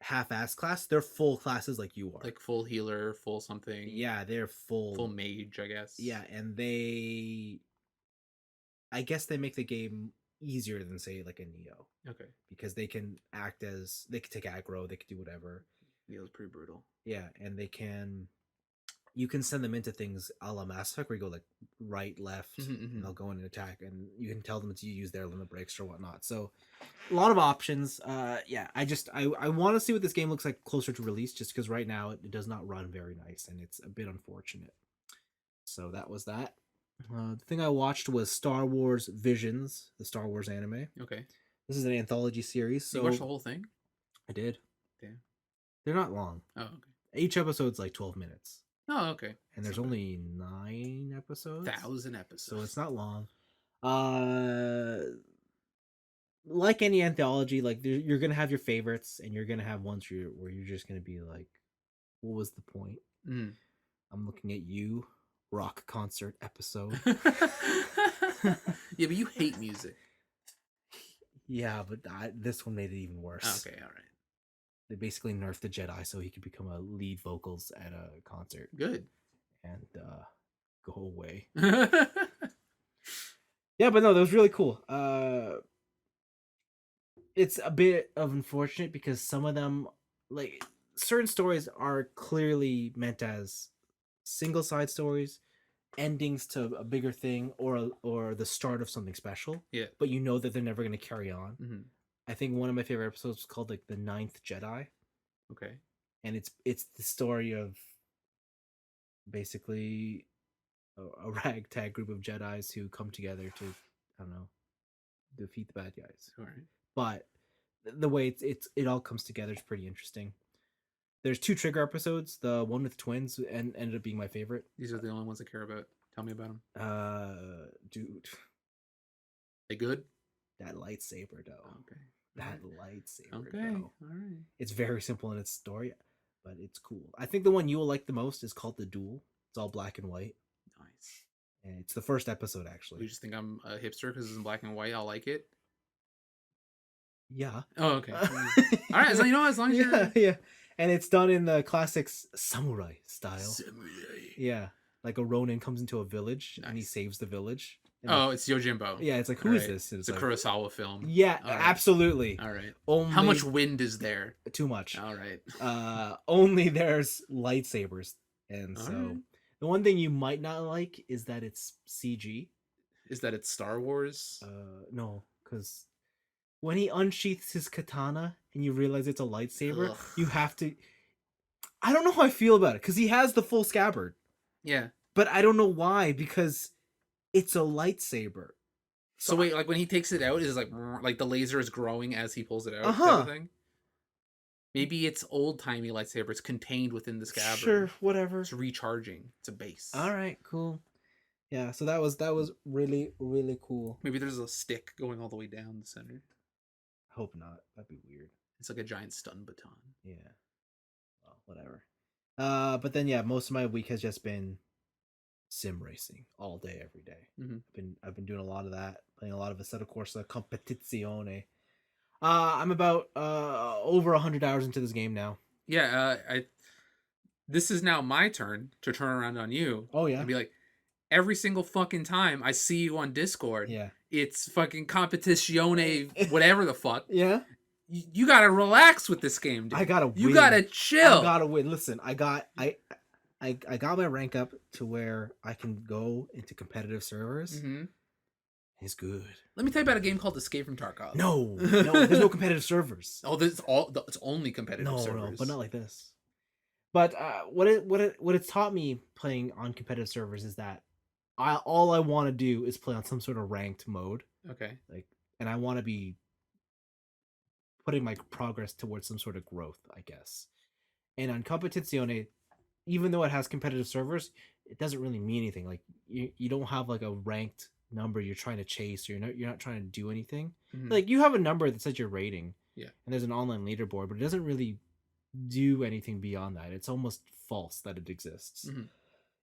half-ass class. They're full classes like you are. Like full healer, full something. Yeah, they're full mage, I guess. Yeah, and I guess they make the game easier than say like a Neo. Okay. Because they can take aggro, they can do whatever. Neo's pretty brutal. Yeah, and you can send them into things a la Mass Effect where you go like right, left, and they'll go in and attack, and you can tell them to use their limit breaks or whatnot. So a lot of options. Yeah, I want to see what this game looks like closer to release, just because right now it does not run very nice, and it's a bit unfortunate. So that was that. The thing I watched was Star Wars Visions, the Star Wars anime. Okay. This is an anthology series. So you watched the whole thing? I did. Damn. They're not long. Oh, okay. Each episode's like 12 minutes. Oh, okay. And there's only 9 episodes. 1,000 episodes. So it's not long. Like any anthology, like you're gonna have your favorites, and you're gonna have ones where you're just gonna be like, "What was the point?" I'm looking at you, rock concert episode. Yeah, but you hate music. Yeah, but this one made it even worse. Okay, all right. They basically nerfed the Jedi so he could become a lead vocals at a concert. Good. And go away. Yeah, but no, that was really cool. It's a bit of unfortunate because some of them, like certain stories, are clearly meant as single side stories, endings to a bigger thing or the start of something special, Yeah. but you know that they're never going to carry on. Mm-hmm. I think one of my favorite episodes was called like the Ninth Jedi, Okay. and it's the story of basically a ragtag group of Jedi's who come together to, I don't know, defeat the bad guys. All right. But the way it all comes together is pretty interesting. There's 2 Trigger episodes. The one with twins and ended up being my favorite. These are the only ones I care about. Tell me about them. Dude, They good? that lightsaber though. Okay. That lightsaber Okay. though. All right. It's very simple in its story, but it's cool. I think the one you will like the most is called The Duel. It's all black and white. Nice. And it's the first episode You actually. just think I'm a hipster because it's in black and white? I'll like it. Yeah. Oh, okay. All right. So you know, as long as you're yeah. And it's done in the classic samurai style. Samurai. Yeah. Like a Ronin comes into a village and he Nice. saves the village. And Oh, it's Yojimbo. yeah, it's like, who All is right. this? And It's a like, Kurosawa film. yeah, All right. absolutely. All right. Only How much wind is there? too much. All right. Only there's lightsabers. And All so right. the one thing you might not like is that it's CG. Is that it's Star Wars? No, because when he unsheaths his katana and you realize it's a lightsaber, Ugh. you have to. I don't know how I feel about it because he has the full scabbard, Yeah. but I don't know why because it's a lightsaber. So wait, like when he takes it out, is it like the laser is growing as he pulls it out? Uh-huh. Kind of thing? Maybe it's old timey lightsaber. It's contained within the scabbard. Sure, whatever. It's recharging. It's a base. All right, cool. Yeah, so that was really really cool. Maybe there's a stick going all the way down the center. Hope not. That'd be weird. It's like a giant stun baton. Yeah. Well, whatever. But then yeah, most of my week has just been sim racing all day, every day. Mm-hmm. I've been doing a lot of that, playing a lot of Assetto Corsa Competizione. I'm about over 100 hours into this game now. Yeah, this is now my turn to turn around on you. Oh yeah. And be like, every single fucking time I see you on Discord, Yeah. it's fucking Competizione, whatever the fuck. Yeah. You gotta relax with this game, dude. I gotta win. You gotta chill. I gotta win. Listen, I got my rank up to where I can go into competitive servers. Mm-hmm. It's good. Let me tell you about a game called Escape from Tarkov. No, there's no competitive servers. Oh, it's only competitive servers. No, but not like this. But what it's taught me playing on competitive servers is that all I want to do is play on some sort of ranked mode. Okay. And I want to be putting my progress towards some sort of growth, I guess. And on Competizione, even though it has competitive servers, it doesn't really mean anything. Like you don't have like a ranked number you're trying to chase, or you're not trying to do anything. Mm-hmm. Like you have a number that says your rating. Yeah. And there's an online leaderboard, but it doesn't really do anything beyond that. It's almost false that it exists. Mm-hmm.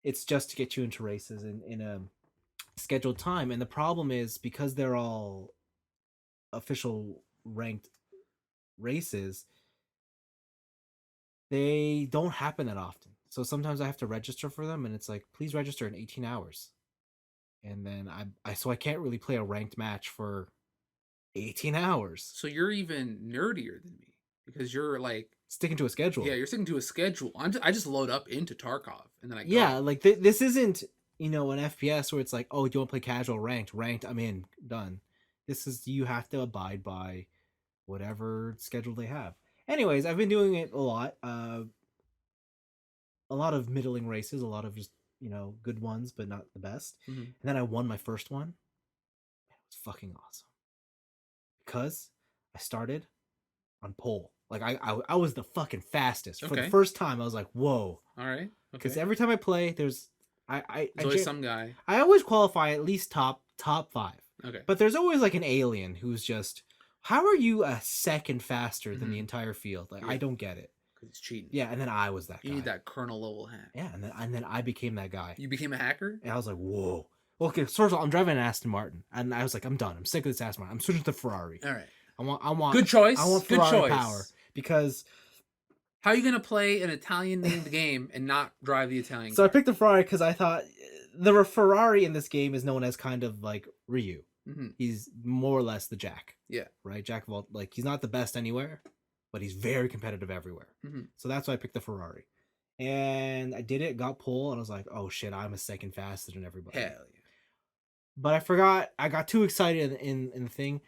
It's just to get you into races in a scheduled time. And the problem is because they're all official ranked races, they don't happen that often. So sometimes I have to register for them, and it's like, please register in 18 hours. And then I can't really play a ranked match for 18 hours. So you're even nerdier than me because you're like sticking to a schedule. Yeah, you're sticking to a schedule. I just load up into Tarkov and then I go. Yeah, like this isn't an FPS where it's like, oh, do you want to play casual ranked? I'm in, done. This is, you have to abide by whatever schedule they have. Anyways, I've been doing it a lot. A lot of middling races, a lot of just good ones, but not the best. Mm-hmm. And then I won my first one. It was fucking awesome because I started on pole. Like I was the fucking fastest for the first time. I was like, whoa. All right. Because every time I play, there's always some guy. I always qualify at least top 5. Okay. But there's always like an alien who's just, how are you a second faster than the entire field? Like I don't get it. Because it's cheating. Yeah, and then I was that guy. You need that colonel level hack. Yeah, and then I became that guy. You became a hacker? And I was like, whoa. Okay, first of all, I'm driving an Aston Martin, and I was like, I'm done. I'm sick of this Aston Martin. I'm switching to Ferrari. All right. I want good choice. I want Ferrari power because. How are you gonna play an Italian named game and not drive the Italian? So I picked the Ferrari because I thought the Ferrari in this game is known as kind of like Ryu. Mm-hmm. He's more or less the Jack. Yeah. Right. Jack of all, like he's not the best anywhere, but he's very competitive everywhere. Mm-hmm. So that's why I picked the Ferrari. and I did it, got pole, and I was like, oh shit, I'm a second faster than everybody. Hell yeah. But I forgot. I got too excited in the thing.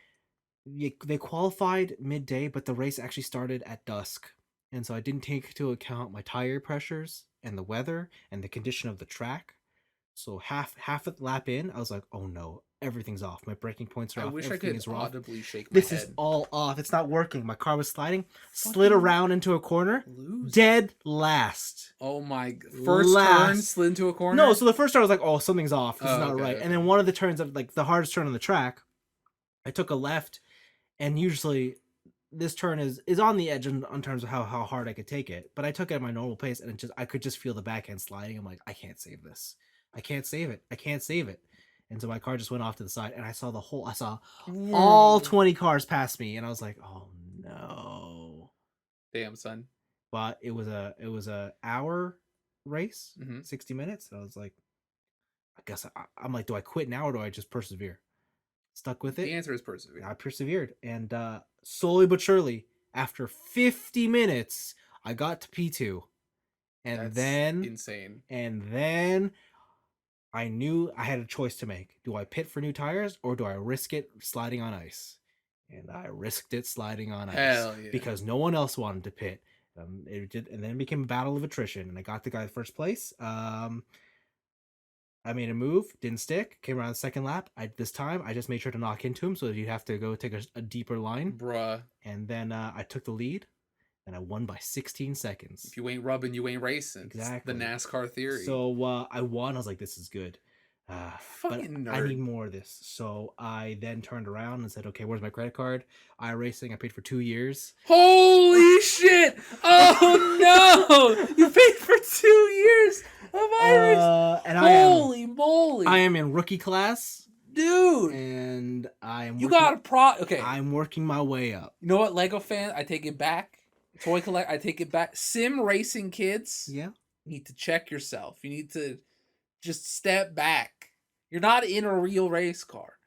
They qualified midday, but the race actually started at dusk, and so I didn't take into account my tire pressures and the weather and the condition of the track. So half a lap in, I was like, "Oh no, everything's off. My braking points are I off. wish I Everything could is off. audibly shake my This is head. all off. It's not working. My car was sliding, slid Fucking around into a corner, lose. dead last. Oh my! First turn slid into a corner. No, so the first turn I was like, "Oh, something's off. This is not okay, right." okay. And then one of the turns of like the hardest turn on the track, I took a left, and usually this turn is on the edge in terms of how hard I could take it. But I took it at my normal pace, and I could just feel the backhand sliding. I'm like, I can't save this. I can't save it. I can't save it. And so my car just went off to the side, and I saw all 20 cars pass me, and I was like, oh no. Damn, son. But it was a hour race, Mm-hmm. 60 minutes. And I was like, I guess I'm like, do I quit now or do I just persevere? Stuck with it. The answer is persevere. I persevered, and slowly but surely, after 50 minutes, I got to P2, and That's then insane. And then I knew I had a choice to make. Do I pit for new tires or do I risk it sliding on ice? And I risked it sliding on ice. Hell yeah. Because no one else wanted to pit. And then it became a battle of attrition, and I got the guy first place. I made a move, didn't stick, came around the second lap. This time, I just made sure to knock into him so that you'd have to go take a deeper line. Bruh. And then I took the lead, and I won by 16 seconds. If you ain't rubbing, you ain't racing. Exactly. It's the NASCAR theory. So I won. I was like, this is good. Fucking but nerd. I need more of this. So I then turned around and said, okay, where's my credit card? iRacing, I paid for 2 years. Holy shit! Oh no! You paid for 2 years of iRacing. And Holy moly! I am in rookie class, dude. And I am. You got a pro. Okay, I'm working my way up. You know what, Lego fan? I take it back. Toy collect. I take it back. Sim racing kids. Yeah. You need to check yourself. You need to just step back. You're not in a real race car.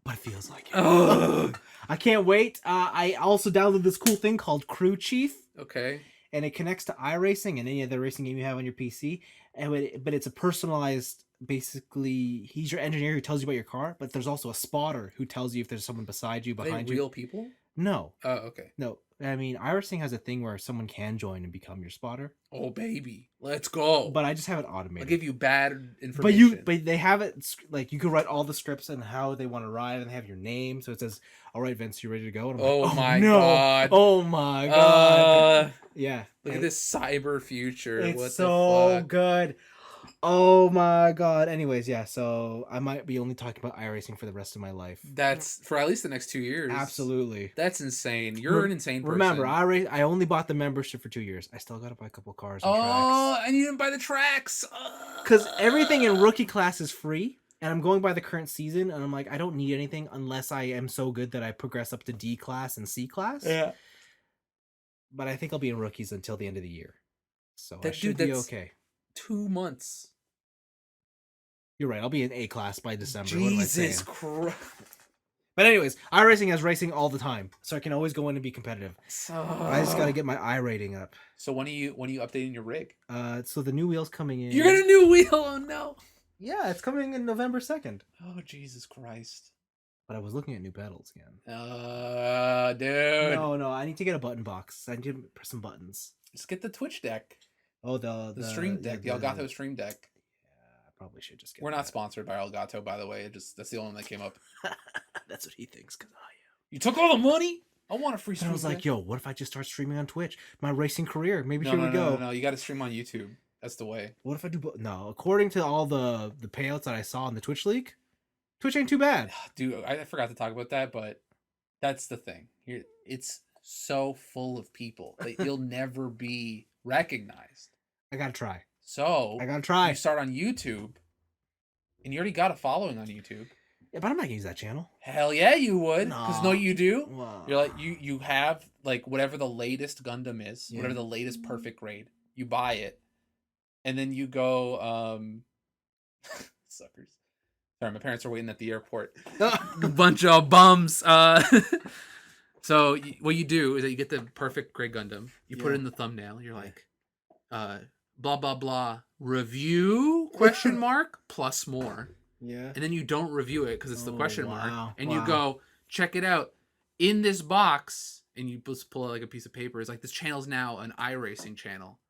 But it feels like it. I can't wait. I also downloaded this cool thing called Crew Chief. Okay. And it connects to iRacing and any other racing game you have on your PC. But it's a personalized, basically, he's your engineer who tells you about your car, but there's also a spotter who tells you if there's someone beside you, behind you. Real people? No. Oh, okay. No. I mean, iRacing has a thing where someone can join and become your spotter. Oh, baby. Let's go. But I just have it automated. I'll give you bad information. But they have it, like, you can write all the scripts and how they want to ride, and they have your name. So it says, all right, Vince, you ready to go? And I'm like, my God. Oh, my God. Yeah. Look at this cyber future. It's what so the fuck? good. Oh my God. Anyways, yeah, so I might be only talking about iRacing for the rest of my life. That's for at least the next 2 years. Absolutely. That's insane. You're an insane person. Remember, I only bought the membership for 2 years. I still got to buy a couple cars and tracks. And you didn't buy the tracks. Because everything in rookie class is free, and I'm going by the current season, and I'm like, I don't need anything unless I am so good that I progress up to D class and C class. Yeah. But I think I'll be in rookies until the end of the year. So I should be okay. 2 months. You're right. I'll be in A class by December. Jesus Christ. But anyways, iRacing has racing all the time, so I can always go in and be competitive. I just got to get my I rating up. So when are you updating your rig? So the new wheel's coming in. You got a new wheel? Oh no. Yeah, it's coming in November 2nd. Oh Jesus Christ. But I was looking at new pedals again. Dude. No, I need to get a button box. I need to press some buttons. Just get the Twitch deck. Oh, the Stream Deck, the Elgato Stream Deck. Probably should just get. We're not sponsored by Elgato, by the way. That's the only one that came up. That's what he thinks, because I am. You took all the money? I want a free stream. I was like, yo, what if I just start streaming on Twitch? My racing career. Maybe here we go. No, you got to stream on YouTube. That's the way. What if I do? No, according to all the payouts that I saw in the Twitch league, Twitch ain't too bad. Dude, I forgot to talk about that, but that's the thing. It's so full of people that you'll never be recognized. I gotta try. So I gotta try. You start on YouTube, and you already got a following on YouTube. Yeah, but I'm not gonna use that channel. Hell yeah, you would. Because no, you do. Wow. You're like you have like whatever the latest Gundam is, whatever the latest perfect grade. You buy it, and then you go. Suckers. Sorry, my parents are waiting at the airport. A bunch of bums. So what you do is that you get the perfect grade Gundam. You put it in the thumbnail. You're like, blah blah blah review question mark plus more, Yeah. and then you don't review it because it's the Oh, question mark, wow. and you Wow. go check it out in this box, and you just pull out like a piece of paper. It's like this channel's now an iRacing channel,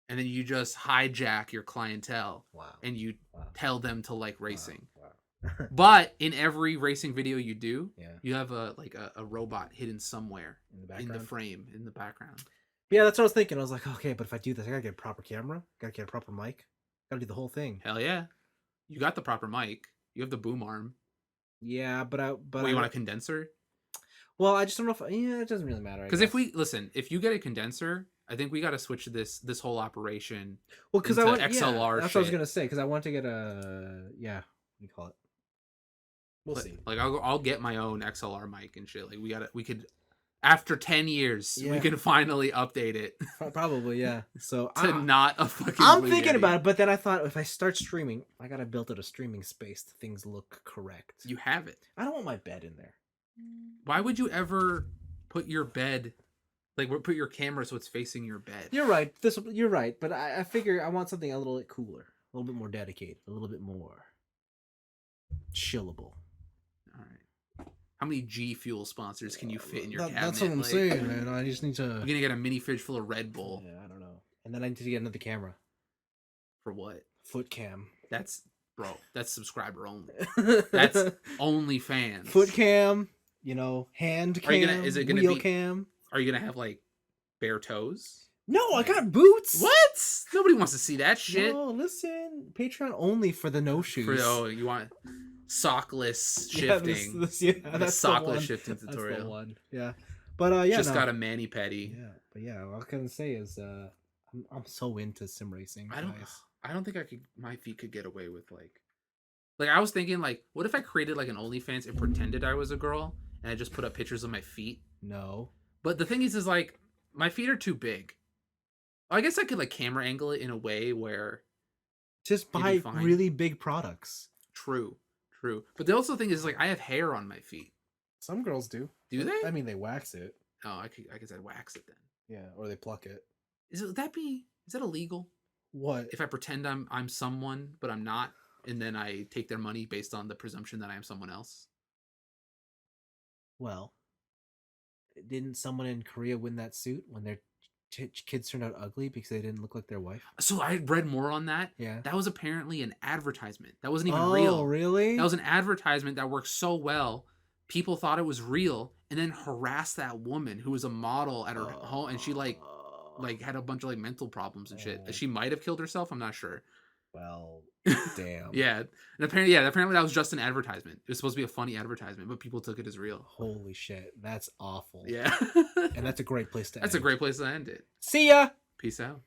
and then you just hijack your clientele Wow. and you Wow. tell them to like racing. Wow. But in every racing video you do, Yeah. you have a robot hidden somewhere In the in the background. frame, in the background. Yeah, that's what I was thinking. I was like, okay, but if I do this, I gotta get a proper camera, gotta get a proper mic, gotta do the whole thing. Hell yeah. You got the proper mic. You have the boom arm. Yeah, but What, you want a condenser? Well, I just don't know if it doesn't really matter. Because if you get a condenser, I think we got to switch this whole operation. Well, because into I want XLR. that's shit. what I was gonna say. Because I want to get a what do you call it? We'll see. Like I'll get my own XLR mic and shit. Like we could after 10 years we can finally update it. Probably, yeah. So to not a fucking. I'm thinking about it, but then I thought if I start streaming, I gotta build it a streaming space. Things look correct. You have it. I don't want my bed in there. Why would you ever put your bed, like put your camera so it's facing your bed? You're right. You're right. But I figure I want something a little bit cooler, a little bit more dedicated, a little bit more chillable. All right. How many G Fuel sponsors can you fit in your cabinet? That's what I'm saying, man. I just need to. You're gonna get a mini fridge full of Red Bull. Yeah, I don't know. And then I need to get another camera. For what? Foot cam. That's subscriber only. That's OnlyFans. Foot cam. Hand cam. Is it gonna wheel be cam? Are you gonna have like bare toes? No, I got boots. What? Nobody wants to see that shit. No, listen. Patreon only for the no shoes. You want sockless shifting? That's sockless shifting That's tutorial. the one. Yeah, but yeah, got a mani pedi. Yeah, but yeah, what I can say is I'm so into sim racing. I don't think my feet could get away with like I was thinking like, what if I created like an OnlyFans and pretended I was a girl and I just put up pictures of my feet? No. But the thing is like my feet are too big. I guess I could like camera angle it in a way where just buy really big products. True. But the also thing is like I have hair on my feet. Some girls do. Do they? I mean, they wax it. Oh, I guess I'd wax it then. Yeah, or they pluck it. Is that illegal? What? If I pretend I'm someone but I'm not, and then I take their money based on the presumption that I am someone else? Well, didn't someone in Korea win that suit when their kids turned out ugly because they didn't look like their wife? So I read more on that. Yeah. That was apparently an advertisement. That wasn't even real. Oh, really? That was an advertisement that worked so well. People thought it was real and then harassed that woman who was a model at her home, and she like had a bunch of like mental problems and shit. She might have killed herself. I'm not sure. Well, damn. Yeah. And apparently that was just an advertisement. It was supposed to be a funny advertisement, but people took it as real. Holy shit. That's awful. Yeah. And that's a great place to end. That's a great place to end it. See ya. Peace out.